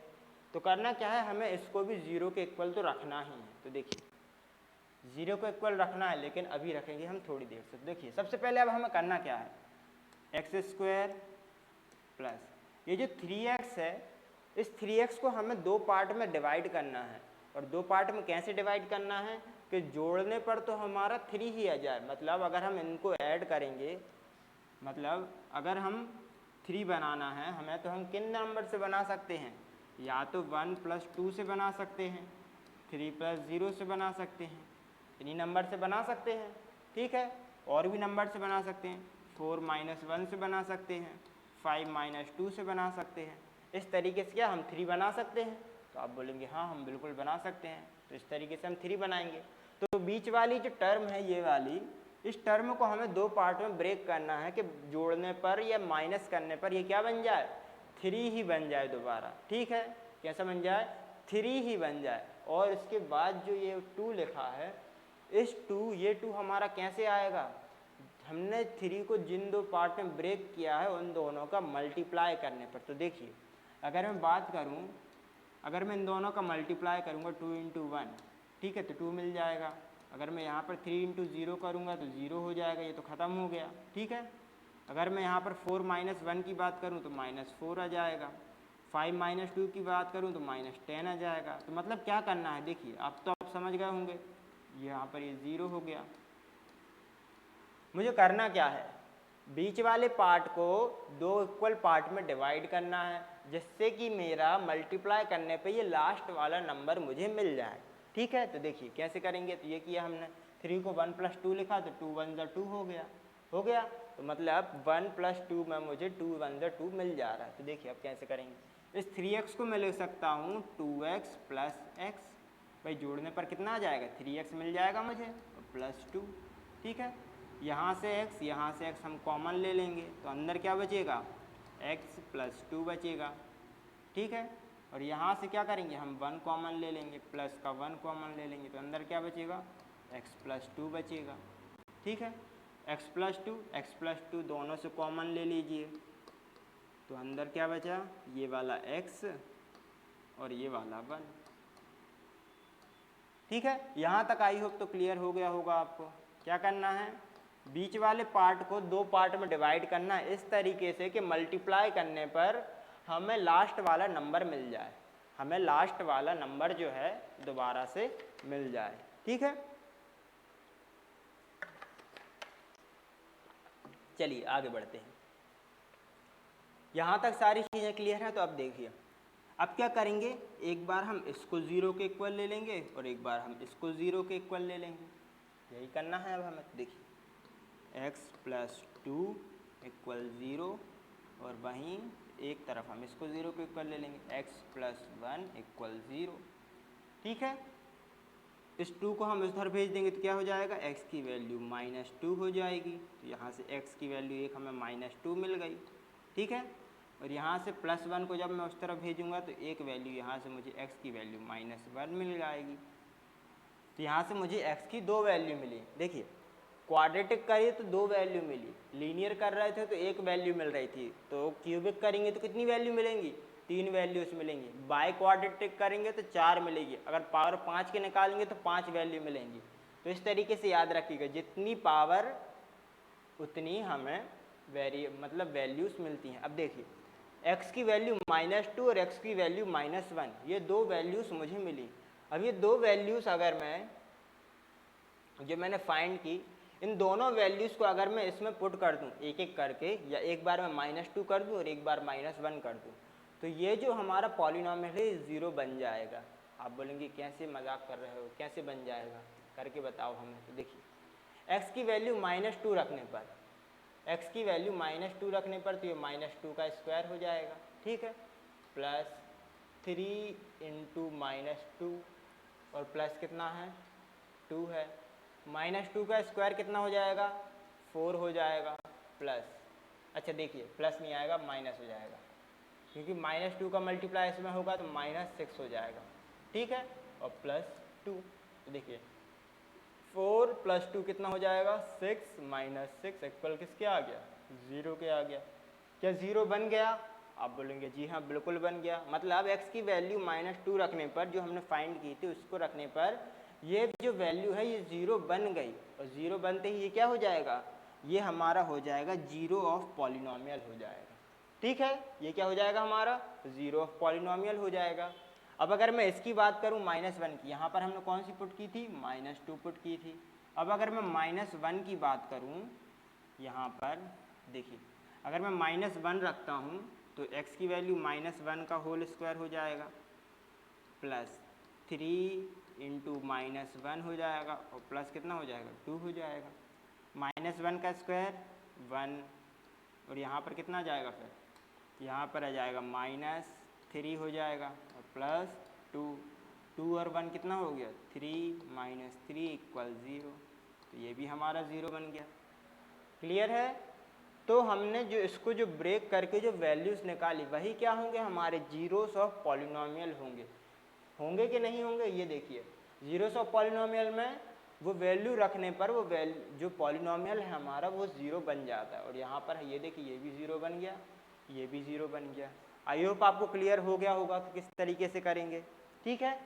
तो करना क्या है, हमें इसको भी 0 के इक्वल तो रखना ही है। तो देखिए 0 को इक्वल रखना है, लेकिन अभी रखेंगे हम थोड़ी देर से। देखिए सबसे पहले अब हमें करना क्या है, x² प्लस ये जो 3x है, इस 3x को हमें 2 पार्ट में डिवाइड करना है। और 2 पार्ट में कैसे डिवाइड करना है कि जोड़ने पर तो हमारा 3 ही आ जाए। मतलब अगर हम इनको ऐड करेंगे, मतलब अगर हम 3 बनाना है हमें, तो हम किन नंबर से बना सकते हैं, या तो 1 + 2 से बना सकते हैं, 3 + 0 से बना सकते हैं, इन्हीं नंबर से बना सकते हैं। ठीक है, और भी नंबर से बना सकते हैं, 4 - 1 से बना सकते हैं, 5 - 2 से बना सकते हैं। इस तरीके से क्या हम 3 बना सकते हैं। तो आप बोलेंगे हाँ हम बिल्कुल बना सकते हैं। तो इस तरीके से हम 3 बनाएंगे। तो बीच वाली जो टर्म है ये वाली, इस टर्म को हमें 2 पार्ट में ब्रेक करना है कि जोड़ने पर या माइनस करने पर ये क्या बन जाए, 3 ही बन जाए दोबारा। ठीक है, कैसा बन जाए, 3 ही बन जाए। और इसके बाद जो ये 2 लिखा है, इस 2 ये 2 हमारा कैसे आएगा, हमने 3 को जिन 2 पार्ट में ब्रेक किया है उन दोनों का मल्टीप्लाई करने पर। तो देखिए अगर मैं बात करूं, अगर मैं इन दोनों का मल्टीप्लाई करूंगा 2 × 1, ठीक है, तो 2 मिल जाएगा। अगर मैं यहाँ पर 3 × 0 करूँगा तो 0 हो जाएगा, ये तो ख़त्म हो गया। ठीक है, अगर मैं यहाँ पर 4 - 1 की बात करूँ तो -4 आ जाएगा, 5 - 2 की बात करूँ तो -10 आ जाएगा। तो मतलब क्या करना है, देखिए अब तो आप समझ गए होंगे, यहाँ पर ये 0 हो गया। मुझे करना क्या है, बीच वाले पार्ट को 2 इक्वल पार्ट में डिवाइड करना है, जिससे कि मेरा मल्टीप्लाई करने पे ये लास्ट वाला नंबर मुझे मिल जाए। ठीक है, तो देखिए कैसे करेंगे। तो ये किया हमने, 3 को 1 + 2 लिखा तो 2 × 1 = 2 हो गया। तो मतलब 1 + 2 में मुझे 2 × 1 = 2 मिल जा रहा है। तो देखिए अब कैसे करेंगे, इस 3x को मैं लिख सकता हूँ 2x + x। भाई जोड़ने पर कितना आ जाएगा, 3x मिल जाएगा मुझे और +2। ठीक है, यहाँ से x हम कॉमन ले लेंगे तो अंदर क्या बचेगा, x + 2 बचेगा। ठीक है, और यहाँ से क्या करेंगे, हम 1 कॉमन ले लेंगे, प्लस का 1 कॉमन ले लेंगे तो अंदर क्या बचेगा, x + 2 बचेगा। ठीक है, x + 2 दोनों से कॉमन ले लीजिए तो अंदर क्या बचा, ये वाला x और ये वाला 1। ठीक है, यहाँ तक आई होप तो क्लियर हो गया होगा आपको। क्या करना है, बीच वाले पार्ट को 2 पार्ट में डिवाइड करना है इस तरीके से कि मल्टीप्लाई करने पर हमें लास्ट वाला नंबर मिल जाए, हमें लास्ट वाला नंबर जो है दोबारा से मिल जाए। ठीक है, चलिए आगे बढ़ते हैं। यहाँ तक सारी चीज़ें क्लियर हैं। तो अब देखिए अब क्या करेंगे, एक बार हम इसको 0 के इक्वल ले लेंगे और एक बार हम इसको 0 के इक्वल ले लेंगे, यही करना है अब हमें। देखिए x + 2 = 0 और वहीं एक तरफ हम इसको 0 के इक्वल ले लेंगे, x + 1 = 0। ठीक है, इस 2 को हम इधर भेज देंगे तो क्या हो जाएगा, x की वैल्यू -2 हो जाएगी। तो यहाँ से x की वैल्यू एक हमें -2 मिल गई। ठीक है, और यहाँ से +1 को जब मैं उस तरफ भेजूँगा तो एक वैल्यू यहाँ से मुझे x की वैल्यू -1 मिल जाएगी। तो यहाँ से मुझे x की 2 वैल्यू मिली। देखिए क्वाड्रेटिक करिए तो 2 वैल्यू मिली, लीनियर कर रहे थे तो 1 वैल्यू मिल रही थी, तो क्यूबिक करेंगे तो कितनी वैल्यू मिलेंगी, 3 वैल्यूज मिलेंगी। बाय क्वाड्रेटिक करेंगे तो 4 मिलेगी, अगर पावर 5 के निकालेंगे तो 5 वैल्यू मिलेंगी। तो इस तरीके से याद रखिएगा, जितनी पावर उतनी हमें मतलब वैल्यूज़ मिलती हैं। अब देखिए x की वैल्यू -2 और x की वैल्यू -1, ये 2 वैल्यूज़ मुझे मिली। अब ये 2 वैल्यूज़ अगर मैं जो मैंने फाइंड की, इन दोनों वैल्यूज़ को अगर मैं इसमें पुट कर दूं एक एक करके, या एक बार मैं -2 कर दूं और एक बार -1 कर दूं, तो ये जो हमारा पॉलिनॉमियल है 0 बन जाएगा। आप बोलेंगे कैसे मजाक कर रहे हो, कैसे बन जाएगा, करके बताओ हमें। तो देखिए x की वैल्यू -2 रखने पर, x की वैल्यू -2 रखने पर तो ये -2 का स्क्वायर हो जाएगा, ठीक है, प्लस 3 इंटू -2 और प्लस कितना है 2 है, -2 का स्क्वायर कितना हो जाएगा 4 हो जाएगा, प्लस, अच्छा देखिए प्लस नहीं आएगा माइनस हो जाएगा, क्योंकि -2 का मल्टीप्लाई इसमें होगा तो -6 हो जाएगा, ठीक है, और प्लस 2, तो देखिए 4 + 2 कितना हो जाएगा 6 - 6 इक्वल किसके आ गया 0 के आ गया। क्या 0 बन गया? आप बोलेंगे जी हाँ बिल्कुल बन गया। मतलब x की वैल्यू -2 रखने पर, जो हमने फाइंड की थी उसको रखने पर ये जो वैल्यू है ये 0 बन गई, और 0 बनते ही ये क्या हो जाएगा, ये हमारा हो जाएगा 0 ऑफ पॉलिनॉमियल हो जाएगा, ठीक है, ये क्या हो जाएगा हमारा 0 ऑफ पॉलिनॉमियल हो जाएगा। अब अगर मैं इसकी बात करूं -1 की, यहाँ पर हमने कौन सी पुट की थी -2 पुट की थी। अब अगर मैं -1 की बात करूं यहाँ पर देखिए, अगर मैं -1 रखता हूँ तो x की वैल्यू -1 का होल स्क्वायर हो जाएगा, प्लस 3 इंटू -1 हो जाएगा, और प्लस कितना हो जाएगा 2 हो जाएगा, -1 का स्क्वायर 1, और यहाँ पर कितना आ जाएगा, फिर यहाँ पर आ जाएगा -3 हो जाएगा, और प्लस 2, 2 और 1 कितना हो गया 3 - 3 = 0, तो ये भी हमारा 0 बन गया। क्लियर है? तो हमने जो इसको जो ब्रेक करके जो वैल्यूज़ निकाली वही क्या होंगे हमारे जीरोस ऑफ पॉलिनॉमियल होंगे। होंगे कि नहीं होंगे ये देखिए, जीरोस ऑफ पॉलिनॉमियल में वो वैल्यू रखने पर वो वैल्यू जो पॉलिनॉमियल है हमारा वो 0 बन जाता है, और यहाँ पर ये देखिए ये भी 0 बन गया, ये भी 0 बन गया। आई होप आपको क्लियर हो गया होगा कि किस तरीके से करेंगे, ठीक है।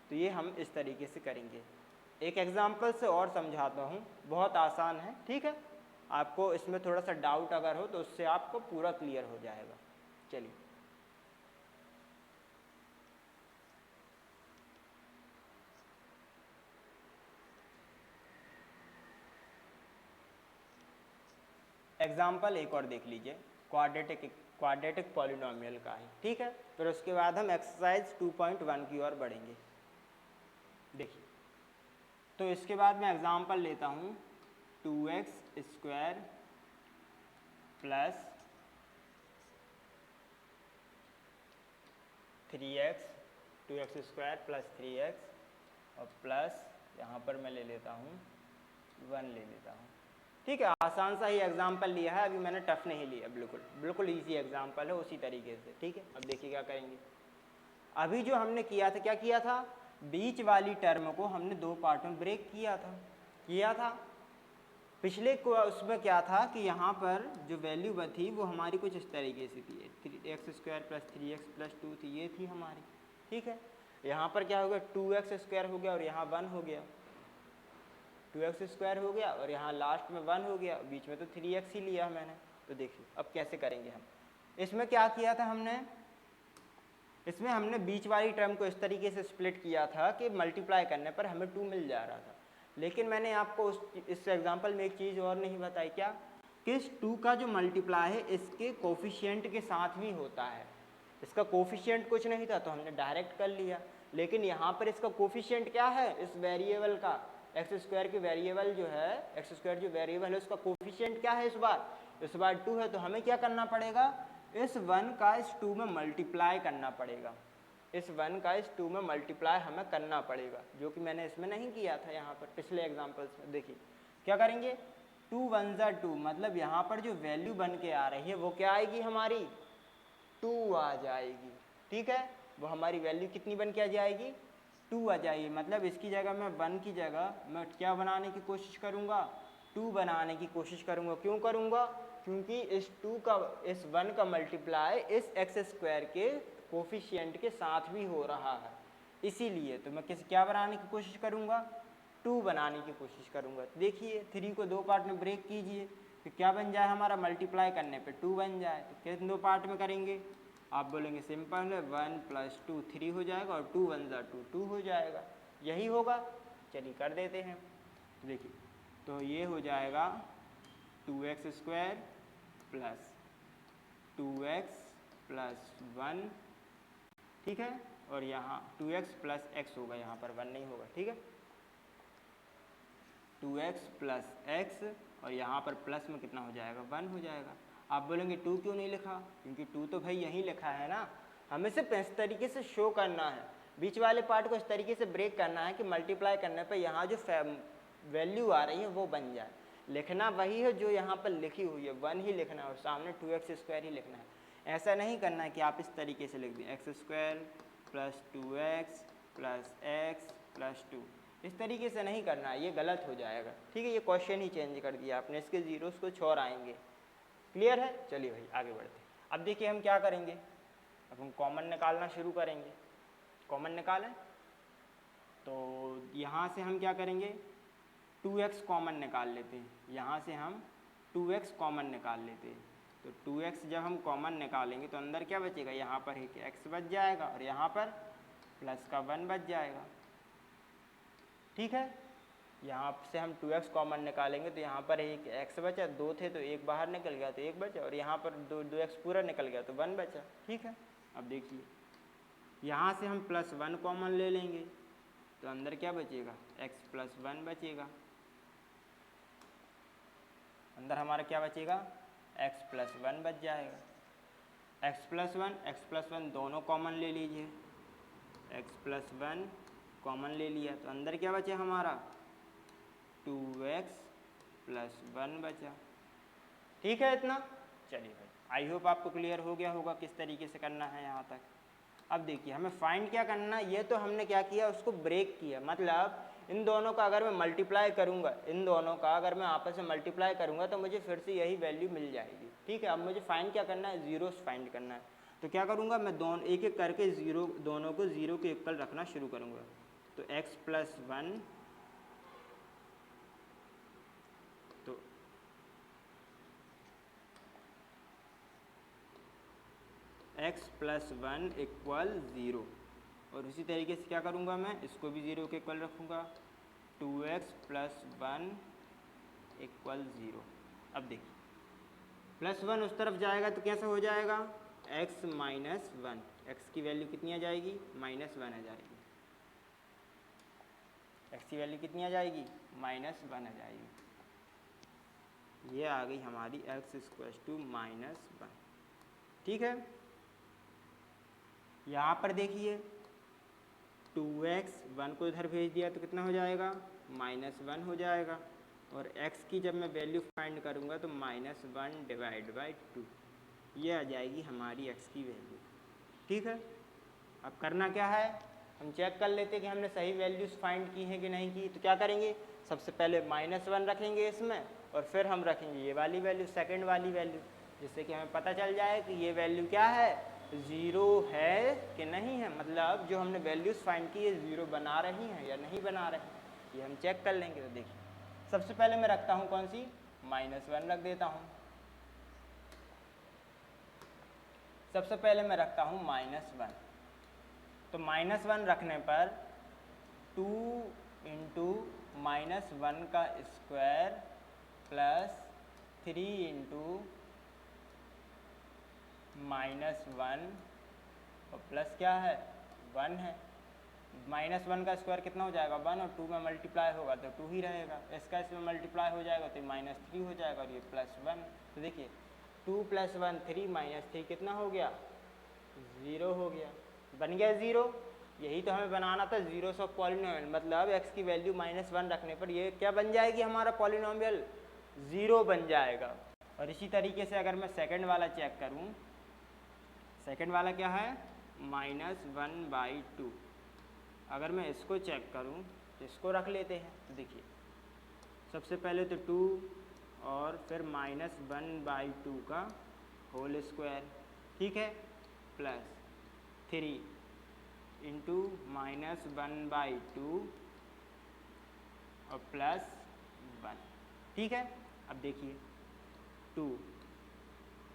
तो ये हम इस तरीके से करेंगे। एक एग्जाम्पल से और समझाता हूँ, बहुत आसान है, ठीक है। आपको इसमें थोड़ा सा डाउट अगर हो तो उससे आपको पूरा क्लियर हो जाएगा। चलिए एग्जाम्पल एक और देख लीजिए, क्वाड्रेटिक पॉलिनॉमियल का है, ठीक है। फिर उसके बाद हम एक्सरसाइज 2.1 की ओर बढ़ेंगे। देखिए, तो इसके बाद मैं एग्जाम्पल लेता हूँ 2x² plus 3x, 2x² plus 3x, और प्लस यहाँ पर मैं ले लेता हूँ 1 ले लेता हूँ, ठीक है। आसान सा ही एग्जाम्पल लिया है, अभी मैंने टफ नहीं लिया, बिल्कुल इजी एग्जाम्पल है उसी तरीके से, ठीक है। अब देखिए क्या करेंगे। अभी जो हमने किया था, क्या किया था, बीच वाली टर्म को हमने दो पार्ट में ब्रेक किया था। पिछले को उसमें क्या था कि यहाँ पर जो वैल्यू थी वो हमारी कुछ इस तरीके से थी, 3x² प्लस 3x प्लस 2 थी, ये थी हमारी, ठीक है। यहाँ पर क्या हो गया 2x² हो गया, और यहाँ 1 हो गया, 2x² हो गया, और यहाँ लास्ट में 1 हो गया, बीच में तो 3x ही लिया मैंने। तो देखिए अब कैसे करेंगे हम। इसमें क्या किया था हमने, इसमें हमने बीच वाली टर्म को इस तरीके से स्प्लिट किया था कि मल्टीप्लाई करने पर हमें 2 मिल जा रहा था। लेकिन मैंने आपको इस एग्जांपल में एक चीज़ और नहीं बताई, क्या कि इस 2 का जो मल्टीप्लाई है इसके कोफिशिएंट के साथ भी होता है। इसका कोफिशिएंट कुछ नहीं था तो हमने डायरेक्ट कर लिया, लेकिन यहाँ पर इसका कोफिशिएंट क्या है, इस वेरिएबल का, x² के वेरिएबल जो है, x² जो वेरिएबल है उसका कोफिशिएंट क्या है, इस बार 2 है, तो हमें क्या करना पड़ेगा, इस 1 का इस 2 में मल्टीप्लाई करना पड़ेगा, इस 1 का इस 2 में मल्टीप्लाई हमें करना पड़ेगा, जो कि मैंने इसमें नहीं किया था यहाँ पर पिछले एग्जाम्पल्स में। देखिए क्या करेंगे, 2 1 ज़ा 2, मतलब यहाँ पर जो वैल्यू बन के आ रही है वो क्या आएगी हमारी 2 आ जाएगी, ठीक है। वो हमारी वैल्यू कितनी बन के आ जाएगी 2 आ जाएगी। मतलब इसकी जगह मैं 1 की जगह मैं क्या बनाने की कोशिश करूँगा, 2 बनाने की कोशिश करूँगा। क्यों करूँगा, क्योंकि इस 2 का इस 1 का मल्टीप्लाई इस x² के कोफिशिएंट के साथ भी हो रहा है, इसीलिए तो मैं क्या बनाने की कोशिश करूँगा, 2 बनाने की कोशिश करूँगा। देखिए 3 को दो पार्ट में ब्रेक कीजिए, तो क्या बन जाए हमारा, मल्टीप्लाई करने पे 2 बन जाए। तो किन दो पार्ट में करेंगे, आप बोलेंगे सिंपल है, 1 + 2 3 हो जाएगा, और 2 1 ज़ा 2 2 हो जाएगा, यही होगा। चलिए कर देते हैं। देखिए तो ये हो जाएगा 2x square plus 2x plus 1, ठीक है, और यहाँ 2x प्लस x होगा, यहाँ पर 1 नहीं होगा, ठीक है, 2x प्लस x और यहाँ पर प्लस में कितना हो जाएगा 1 हो जाएगा। आप बोलेंगे 2 क्यों नहीं लिखा, क्योंकि 2 तो भाई यहीं लिखा है ना, हमें सिर्फ इस तरीके से शो करना है, बीच वाले पार्ट को इस तरीके से ब्रेक करना है कि मल्टीप्लाई करने पर यहाँ जो वैल्यू आ रही है वो बन जाए। लिखना वही है जो यहाँ पर लिखी हुई है, 1 ही लिखना है और सामने 2x स्क्वायर ही लिखना है। ऐसा नहीं करना है कि आप इस तरीके से लिख दें x square plus 2x plus x plus 2, इस तरीके से नहीं करना है, ये गलत हो जाएगा, ठीक है। ये क्वेश्चन ही चेंज कर दिया आपने, इसके जीरोस को छोड़ आएंगे। क्लियर है? चलिए भाई आगे बढ़ते हैं। अब देखिए हम क्या करेंगे, अब हम कॉमन निकालना शुरू करेंगे। कॉमन निकालें तो यहाँ से हम क्या करेंगे, 2x कॉमन निकाल लेते हैं, यहाँ से हम 2x कॉमन निकाल लेते हैं। तो 2x जब हम कॉमन निकालेंगे तो अंदर क्या बचेगा, यहाँ पर एक x बच जाएगा और यहाँ पर प्लस का 1 बच जाएगा, ठीक है। यहाँ से हम 2x कॉमन निकालेंगे तो यहाँ पर एक x बचा, 2 थे तो एक बाहर निकल गया तो एक बचा, और यहाँ पर 2x पूरा निकल गया तो 1 बचा, ठीक है। अब देखिए यहाँ से हम प्लस 1 कॉमन ले लेंगे तो अंदर क्या बचेगा, x प्लस 1 बचेगा, अंदर हमारा क्या बचेगा, x प्लस 1 बच जाएगा। x प्लस 1 दोनों कॉमन ले लीजिए, x प्लस 1 कॉमन ले लिया तो अंदर क्या बचा हमारा, 2x प्लस 1 बचा, ठीक है इतना। चलिए भाई आई होप आपको क्लियर हो गया होगा किस तरीके से करना है यहाँ तक। अब देखिए हमें फाइंड क्या करना है, ये तो हमने क्या किया, उसको ब्रेक किया, मतलब इन दोनों का अगर मैं मल्टीप्लाई करूँगा, इन दोनों का अगर मैं आपस में मल्टीप्लाई करूँगा तो मुझे फिर से यही वैल्यू मिल जाएगी, ठीक है। अब मुझे फाइंड क्या करना है, जीरोस फाइंड करना है। तो क्या करूँगा मैं, दोनों एक एक करके दोनों को ज़ीरो के इक्वल रखना शुरू करूँगा। तो x प्लस 1, तो x प्लस 1 इक्वल 0, और उसी तरीके से क्या करूँगा मैं, इसको भी 0 के इक्वल रखूँगा, 2x प्लस 1 इक्वल 0। अब देखिए प्लस 1 उस तरफ जाएगा तो कैसा हो जाएगा, x माइनस 1, x की वैल्यू कितनी आ जाएगी, -1 आ जाएगी, x की वैल्यू कितनी आ जाएगी, -1 आ जाएगी। ये आ गई हमारी x इक्वल्स टू -1, ठीक है। यहाँ पर देखिए 2x 1 को इधर भेज दिया तो कितना हो जाएगा, -1 हो जाएगा, और x की जब मैं वैल्यू फाइंड करूँगा तो -1 डिवाइड बाई 2, ये आ जाएगी हमारी x की वैल्यू, ठीक है। अब करना क्या है, हम चेक कर लेते हैं कि हमने सही वैल्यूज़ फाइंड की हैं कि नहीं की। तो क्या करेंगे, सबसे पहले -1 रखेंगे इसमें, और फिर हम रखेंगे ये वाली वैल्यू, सेकंड वाली वैल्यू, जिससे कि हमें पता चल जाए कि ये वैल्यू क्या है, 0 है कि नहीं है, मतलब जो हमने वैल्यूज़ फाइंड की है 0 बना रही हैं या नहीं बना रही, ये हम चेक कर लेंगे। तो देखिए सबसे पहले मैं रखता हूँ कौन सी, -1 रख देता हूँ, सबसे पहले मैं रखता हूँ -1। तो -1 रखने पर 2 इंटू -1 का स्क्वायर प्लस 3 इंटू -1 और प्लस क्या है 1 है, -1 का स्क्वायर कितना हो जाएगा 1, और 2 में मल्टीप्लाई होगा तो 2 ही रहेगा, इसका इसमें मल्टीप्लाई हो जाएगा तो -3 हो जाएगा और ये +1। तो देखिए 2 + 1 3, -3 कितना हो गया 0 हो गया, बन गया 0। यही तो हमें बनाना था जीरोस ऑफ पॉलिनोमियल, मतलब x की वैल्यू -1 रखने पर ये क्या बन जाएगी हमारा पॉलिनोमियल, 0 बन जाएगा। और इसी तरीके से अगर मैं सेकंड वाला चेक करूं, सेकंड वाला क्या है -1/2, अगर मैं इसको चेक करूं तो इसको रख लेते हैं। तो देखिए सबसे पहले तो 2 और फिर -1/2 का होल स्क्वायर, ठीक है, प्लस 3 इंटू -1/2 और +1, ठीक है। अब देखिए 2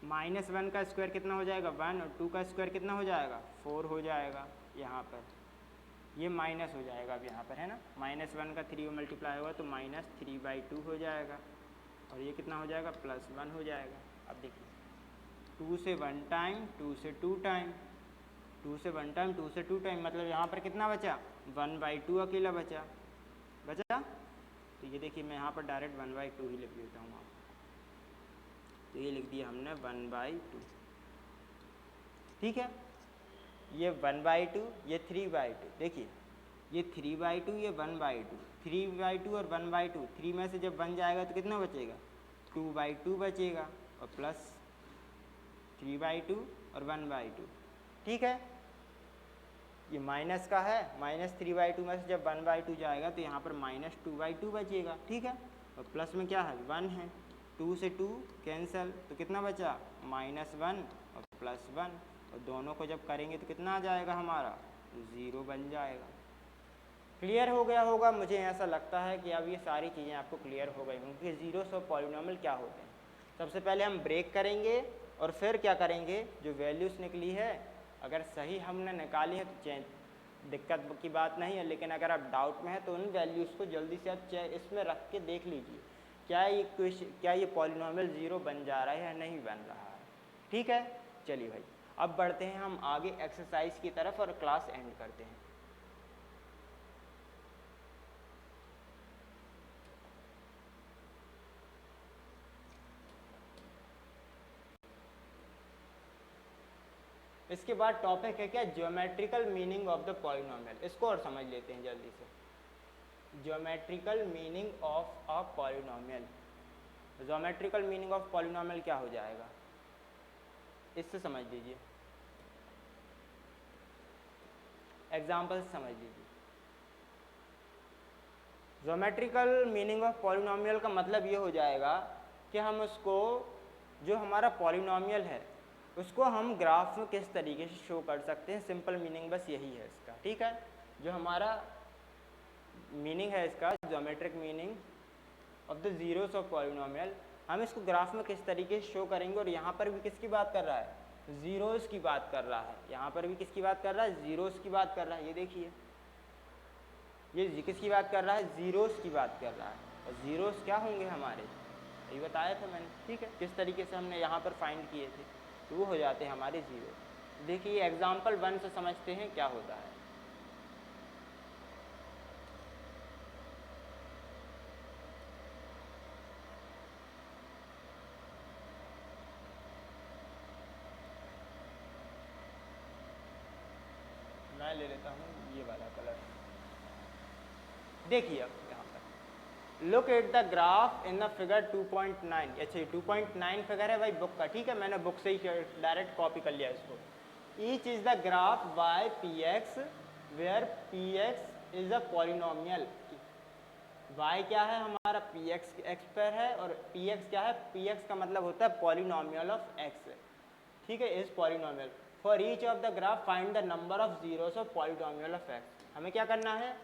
-1 का स्क्वायर कितना हो जाएगा 1, और 2 का स्क्वायर कितना हो जाएगा 4 हो जाएगा यहाँ पर। ये माइनस हो जाएगा अब यहाँ पर, है ना, -1 का 3 मल्टीप्लाई होगा तो -3/2 हो जाएगा, और ये कितना हो जाएगा, +1 हो जाएगा। अब देखिए 2 से 1 टाइम, 2 से 2 टाइम, 2 से 1 टाइम, 2 से 2 टाइम, मतलब यहाँ पर कितना बचा, 1/2 अकेला बचा। तो ये देखिए मैं यहाँ पर डायरेक्ट 1/2 ही लिख देता हूँ। तो ये लिख दिया हमने 1/2, ठीक है। ये 1/2, ये 3/2, देखिए ये 3/2, ये 1/2, 3/2 और 1/2, 3 में से जब 1 जाएगा तो कितना बचेगा, 2/2 बचेगा, और प्लस 3/2 और 1/2, ठीक है। ये माइनस का है, -3/2 में से जब 1/2 जाएगा तो यहाँ पर -2/2 बचेगा, ठीक है। और प्लस में क्या है, 1 है, 2 से 2 कैंसिल, तो कितना बचा, -1 और +1, और दोनों को जब करेंगे तो कितना आ जाएगा हमारा, 0 बन जाएगा। क्लियर हो गया होगा, मुझे ऐसा लगता है कि अब ये सारी चीज़ें आपको क्लियर हो गई होंगी कि ज़ीरोस ऑफ पॉलिनॉमियल क्या होते हैं। सबसे पहले हम ब्रेक करेंगे और फिर क्या करेंगे, जो वैल्यूज़ निकली है अगर सही हमने निकाली है तो दिक्कत की बात नहीं है, लेकिन अगर आप डाउट में है तो उन वैल्यूज़ को जल्दी से आप इसमें रख के देख लीजिए क्या ये पॉलिनॉमियल 0 बन जा रहा है या नहीं बन रहा है, ठीक है। चलिए भाई अब बढ़ते हैं हम आगे एक्सरसाइज की तरफ और क्लास एंड करते हैं। इसके बाद टॉपिक है क्या, geometrical meaning of the polynomial. इसको और समझ लेते हैं जल्दी से। Geometrical meaning of a polynomial, geometrical meaning of polynomial क्या हो जाएगा, इससे समझ लीजिए, एग्जाम्पल से समझ लीजिए। ज्योमेट्रिकल मीनिंग ऑफ पॉलिनॉमियल का मतलब ये हो जाएगा कि हम उसको, जो हमारा पॉलिनॉमियल है उसको हम ग्राफ में किस तरीके से शो कर सकते हैं। सिंपल मीनिंग बस यही है इसका, ठीक है। जो हमारा मीनिंग है इसका, geometric meaning of the zeros of polynomial, हम इसको ग्राफ में किस तरीके से शो करेंगे। और यहाँ पर भी किसकी बात कर रहा है, जीरोस की बात कर रहा है। यहाँ पर भी किसकी बात कर रहा है, जीरोस की बात कर रहा है। ये देखिए ये किसकी बात कर रहा है, जीरोस की बात कर रहा है। और जीरोस क्या होंगे हमारे, ये बताया था मैंने, ठीक है। किस तरीके से हमने यहाँ पर फाइंड किए थे, तो वो हो जाते हैं हमारे जीरो। देखिए एग्जाम्पल 1 से समझते हैं क्या होता है। मैं ले लेता हूँ ये वाला कलर। देखिए अब यहाँ पर look at the graph in the figure 2.9। अच्छा 2.9 फिगर है भाई बुक का, ठीक है। मैंने बुक से ही डायरेक्ट कॉपी कर लिया इसको। Each is the graph by P X where P X is a polynomial. y क्या है हमारा, पी एक्स पर है, और पी एक्स क्या है, पी एक्स का मतलब होता है पॉलिनोमियल ऑफ x, ठीक है, is polynomial. For each of the graph find the number of zeros of polynomial of x। हमें क्या करना है,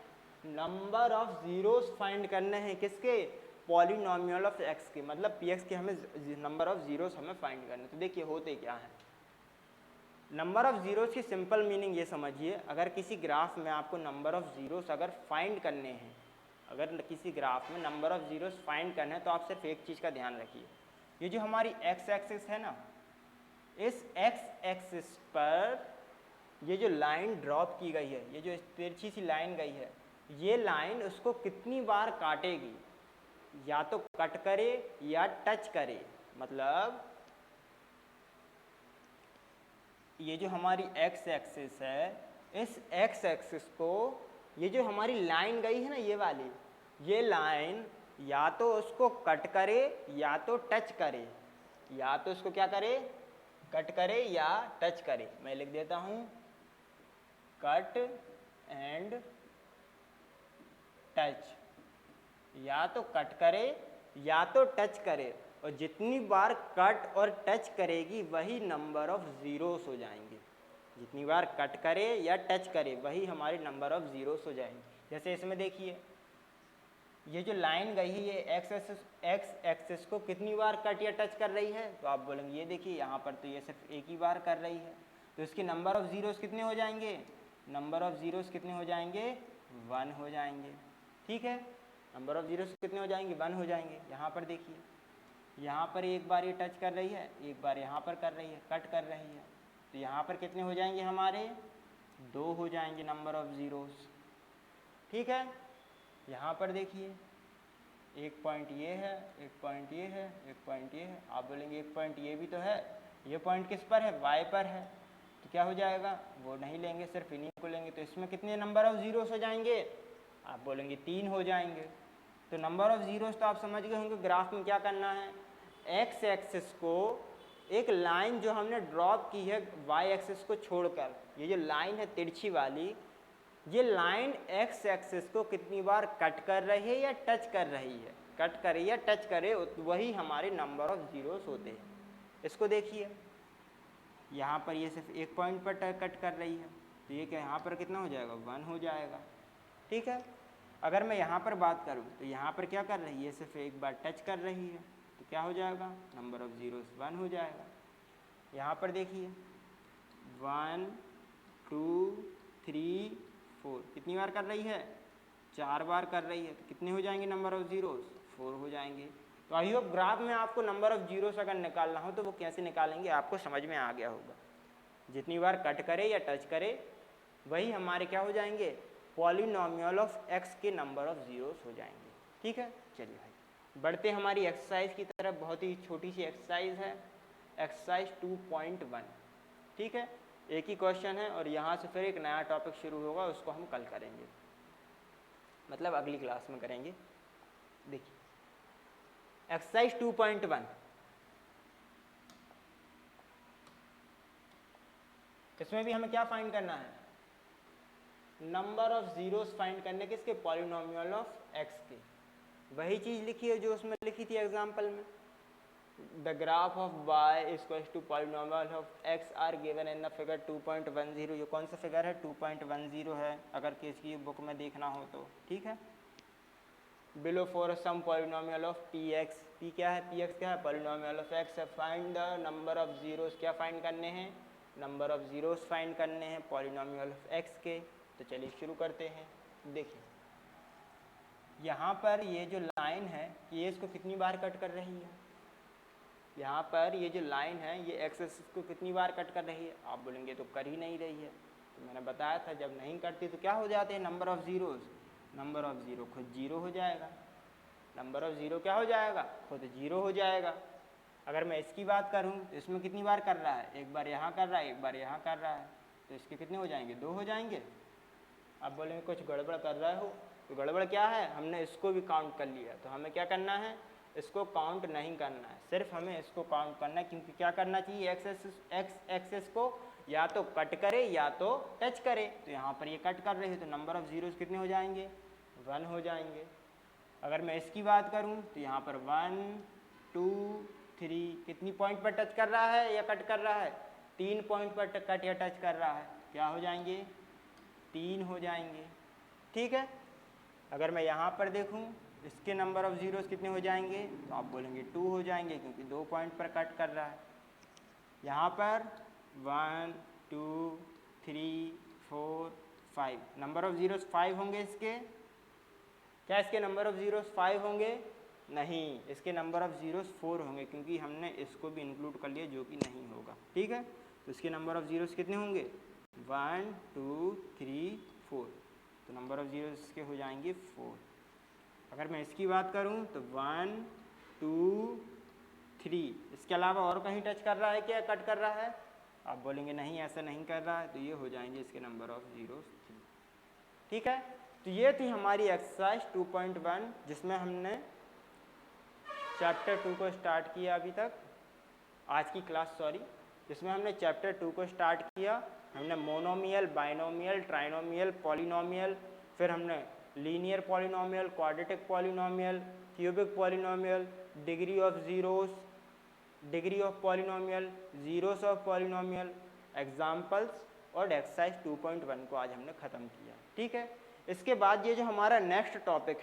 नंबर ऑफ जीरोस फाइंड करने हैं, किसके, पॉलिनोमियल ऑफ x के, मतलब पी एक्स के हमें नंबर ऑफ जीरोस हमें फाइंड करने। तो देखिए होते क्या है, नंबर ऑफ जीरोस की सिंपल मीनिंग ये समझिए, अगर किसी ग्राफ में आपको नंबर ऑफ जीरोस अगर फाइंड करने हैं, अगर किसी ग्राफ में नंबर ऑफ जीरोस फाइंड करना है तो आप सिर्फ एक चीज़ का ध्यान रखिए, ये जो हमारी एक्स एक्सिस है ना, इस एक्स एक्सिस पर ये जो लाइन ड्रॉप की गई है, ये जो तिरछी सी लाइन गई है, ये लाइन उसको कितनी बार काटेगी, या तो कट करे या टच करे। मतलब ये जो हमारी एक्स एक्सिस है, इस एक्स एक्सिस को ये जो हमारी लाइन गई है ना, ये वाली, ये लाइन या तो उसको कट करे या तो टच करे, या तो उसको क्या करे, कट करे या टच करे। मैं लिख देता हूँ कट एंड टच, या तो कट करे या तो टच करे, और जितनी बार कट और टच करेगी वही नंबर ऑफ जीरोस हो जाएंगे। जितनी बार कट करे या टच करे वही हमारे नंबर ऑफ जीरोस हो जाएंगे। जैसे इसमें देखिए ये जो लाइन गई है, एक्स एक्सिस को कितनी बार कट या टच कर रही है, तो आप बोलेंगे ये देखिए यहाँ पर तो ये सिर्फ एक ही बार कर रही है, तो इसके नंबर ऑफ जीरोस कितने हो जाएंगे, नंबर ऑफ ज़ीरोस कितने हो जाएंगे, 1 हो जाएंगे। ठीक है, नंबर ऑफ ज़ीरोस कितने हो जाएंगे, 1 हो जाएंगे। यहाँ पर देखिए, यहाँ पर एक बार ये टच कर रही है, एक बार यहाँ पर कर रही है, कट कर रही है, तो यहाँ पर कितने हो जाएंगे हमारे, 2 हो जाएंगे नंबर ऑफ ज़ीरोस। ठीक है, यहाँ पर देखिए, एक पॉइंट ये है, एक पॉइंट ये है, एक पॉइंट ये है। आप बोलेंगे एक पॉइंट ये भी तो है, ये पॉइंट किस पर है, y पर है, तो क्या हो जाएगा, वो नहीं लेंगे, सिर्फ इन्हीं को लेंगे। तो इसमें कितने नंबर ऑफ ज़ीरोस हो जाएंगे, आप बोलेंगे 3 हो जाएंगे। तो नंबर ऑफ ज़ीरोस तो आप समझ गए होंगे ग्राफ में क्या करना है, एक्स एक्सिस को एक लाइन जो हमने ड्रॉप की है वाई एक्सिस को छोड़कर, ये जो लाइन है तिरछी वाली, ये लाइन एक्स एक्सिस को कितनी बार कट कर रही है या टच कर रही है, कट करे या टच करे, वही हमारे नंबर ऑफ ज़ीरोस होते हैं। इसको देखिए, यहाँ पर ये सिर्फ एक पॉइंट पर कट कर रही है, तो ये क्या यहाँ पर कितना हो जाएगा, 1 हो जाएगा। ठीक है, अगर मैं यहाँ पर बात करूँ तो यहाँ पर क्या कर रही है, सिर्फ एक बार टच कर रही है, तो क्या हो जाएगा, नंबर ऑफ ज़ीरोस 1 हो जाएगा। यहाँ पर देखिए 1 2 3 4 कितनी बार कर रही है, 4 बार कर रही है, तो कितने हो जाएंगे नंबर ऑफ ज़ीरोस, 4 हो जाएंगे। तो आई होप ग्राफ में आपको नंबर ऑफ ज़ीरोस अगर निकालना हो तो वो कैसे निकालेंगे आपको समझ में आ गया होगा। जितनी बार कट करे या टच करे वही हमारे क्या हो जाएंगे, पॉलिनॉमियल ऑफ एक्स के नंबर ऑफ ज़ीरोस हो जाएंगे। ठीक है, चलिए भाई बढ़ते हमारी एक्सरसाइज की तरफ। बहुत ही छोटी सी एक्सरसाइज है, एक्सरसाइज 2.1। ठीक है, एक ही क्वेश्चन है और यहाँ से फिर एक नया टॉपिक शुरू होगा, उसको हम कल करेंगे, मतलब अगली क्लास में करेंगे। देखिए एक्सरसाइज 2.1, इसमें भी हमें क्या फाइंड करना है, नंबर ऑफ ज़ीरोस फाइंड करने के, इसके पॉलिनॉमियल ऑफ एक्स के। वही चीज़ लिखी है जो उसमें लिखी थी एग्जाम्पल में, the graph of y equals to polynomial of x are given in the figure 2.10। ये कौन सा फिगर है, 2.10 है, अगर किसी बुक में देखना हो तो। ठीक है, below for some polynomial of px, p क्या है, px क्या है, पॉलिनॉमियल ऑफ x है। Find the number of zeros, क्या फाइंड करने हैं, नंबर ऑफ ज़ीरोस फाइंड करने हैं पॉलिनॉमियल ऑफ x के। तो चलिए शुरू करते हैं। देखिए यहाँ पर ये जो लाइन है ये इसको कितनी बार कट कर रही है, यहाँ पर ये जो लाइन है ये एक्स एक्सिस को कितनी बार कट कर रही है, आप बोलेंगे तो कर ही नहीं रही है। तो मैंने बताया था जब नहीं करती तो क्या हो जाते हैं number of zeros, number of zero खुद 0 हो जाएगा, नंबर ऑफ ज़ीरो क्या हो जाएगा, खुद 0 हो जाएगा। अगर मैं इसकी बात करूँ तो इसमें कितनी बार कर रहा है, एक बार यहाँ कर रहा है, एक बार यहाँ कर रहा है, तो इसके कितने हो जाएंगे, 2 हो जाएंगे। आप बोलेंगे कुछ गड़बड़ कर रहे हो, तो गड़बड़ क्या है, हमने इसको भी काउंट कर लिया, तो हमें क्या करना है, इसको काउंट नहीं करना है, सिर्फ हमें इसको काउंट करना है। क्योंकि क्या करना चाहिए, एक्स एक्सेस को या तो कट करे या तो टच करे, तो यहाँ पर ये कट कर रहे हैं, तो नंबर ऑफ ज़ीरोस कितने हो जाएंगे, 1 हो जाएंगे। अगर मैं इसकी बात करूँ तो यहाँ पर 1 2 3 कितनी पॉइंट पर टच कर रहा है या कट कर रहा है, 3 पॉइंट पर कट या टच कर रहा है, क्या हो जाएंगे, 3 हो जाएंगे। ठीक है, अगर मैं यहाँ पर देखूँ इसके नंबर ऑफ ज़ीरोस कितने हो जाएंगे, तो आप बोलेंगे 2 हो जाएंगे क्योंकि 2 पॉइंट पर कट कर रहा है। यहाँ पर 1 2 3 4 5 नंबर ऑफ ज़ीरोस 5 होंगे इसके, क्या इसके नंबर ऑफ ज़ीरोस 5 होंगे, नहीं, इसके नंबर ऑफ ज़ीरोस 4 होंगे, क्योंकि हमने इसको भी इंक्लूड कर लिया जो कि नहीं होगा। ठीक है, तो इसके नंबर ऑफ ज़ीरोस कितने होंगे, 1 2 3 4, तो नंबर ऑफ ज़ीरोस इसके हो जाएंगे 4। अगर मैं इसकी बात करूं तो 1 2 3, इसके अलावा और कहीं टच कर रहा है क्या, कट कर रहा है, आप बोलेंगे नहीं ऐसा नहीं कर रहा है, तो ये हो जाएंगे इसके नंबर ऑफ ज़ीरोस 3। ठीक है, तो ये थी हमारी एक्सरसाइज 2.1 जिसमें हमने चैप्टर 2 को स्टार्ट किया अभी तक, आज की क्लास जिसमें हमने चैप्टर 2 को स्टार्ट किया। हमने मोनोमियल, बाइनोमियल, ट्राइनोमियल, पॉलिनोमियल, फिर हमने linear polynomial, quadratic polynomial, cubic polynomial, degree of zeros, degree of polynomial, zeros of polynomial, examples और एक्सरसाइज 2.1 को आज हमने ख़त्म किया। ठीक है, इसके बाद ये जो हमारा नेक्स्ट टॉपिक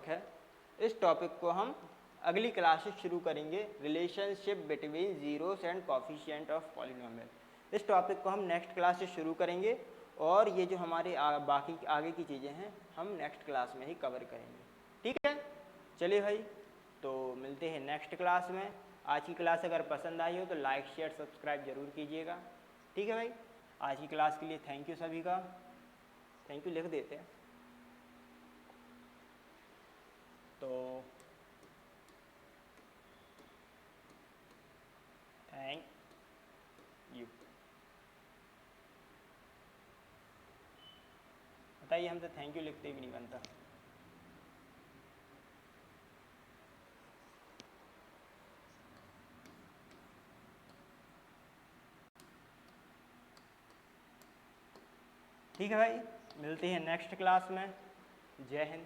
है, इस टॉपिक को हम अगली क्लास से शुरू करेंगे, relationship between zeros and coefficient of polynomial. इस टॉपिक को हम नेक्स्ट क्लास से शुरू करेंगे और ये जो हमारे बाकी आगे की चीज़ें हैं हम नेक्स्ट क्लास में ही कवर करेंगे। ठीक है, चलिए भाई, तो मिलते हैं नेक्स्ट क्लास में। आज की क्लास अगर पसंद आई हो तो लाइक शेयर सब्सक्राइब जरूर कीजिएगा। ठीक है भाई, आज की क्लास के लिए थैंक यू सभी का, थैंक यू लिख देते हैं। तो थैंक यू। बताइए, हम तो थैंक यू लिखते भी नहीं बनता। ठीक है भाई, मिलते हैं नेक्स्ट क्लास में। जय हिंद।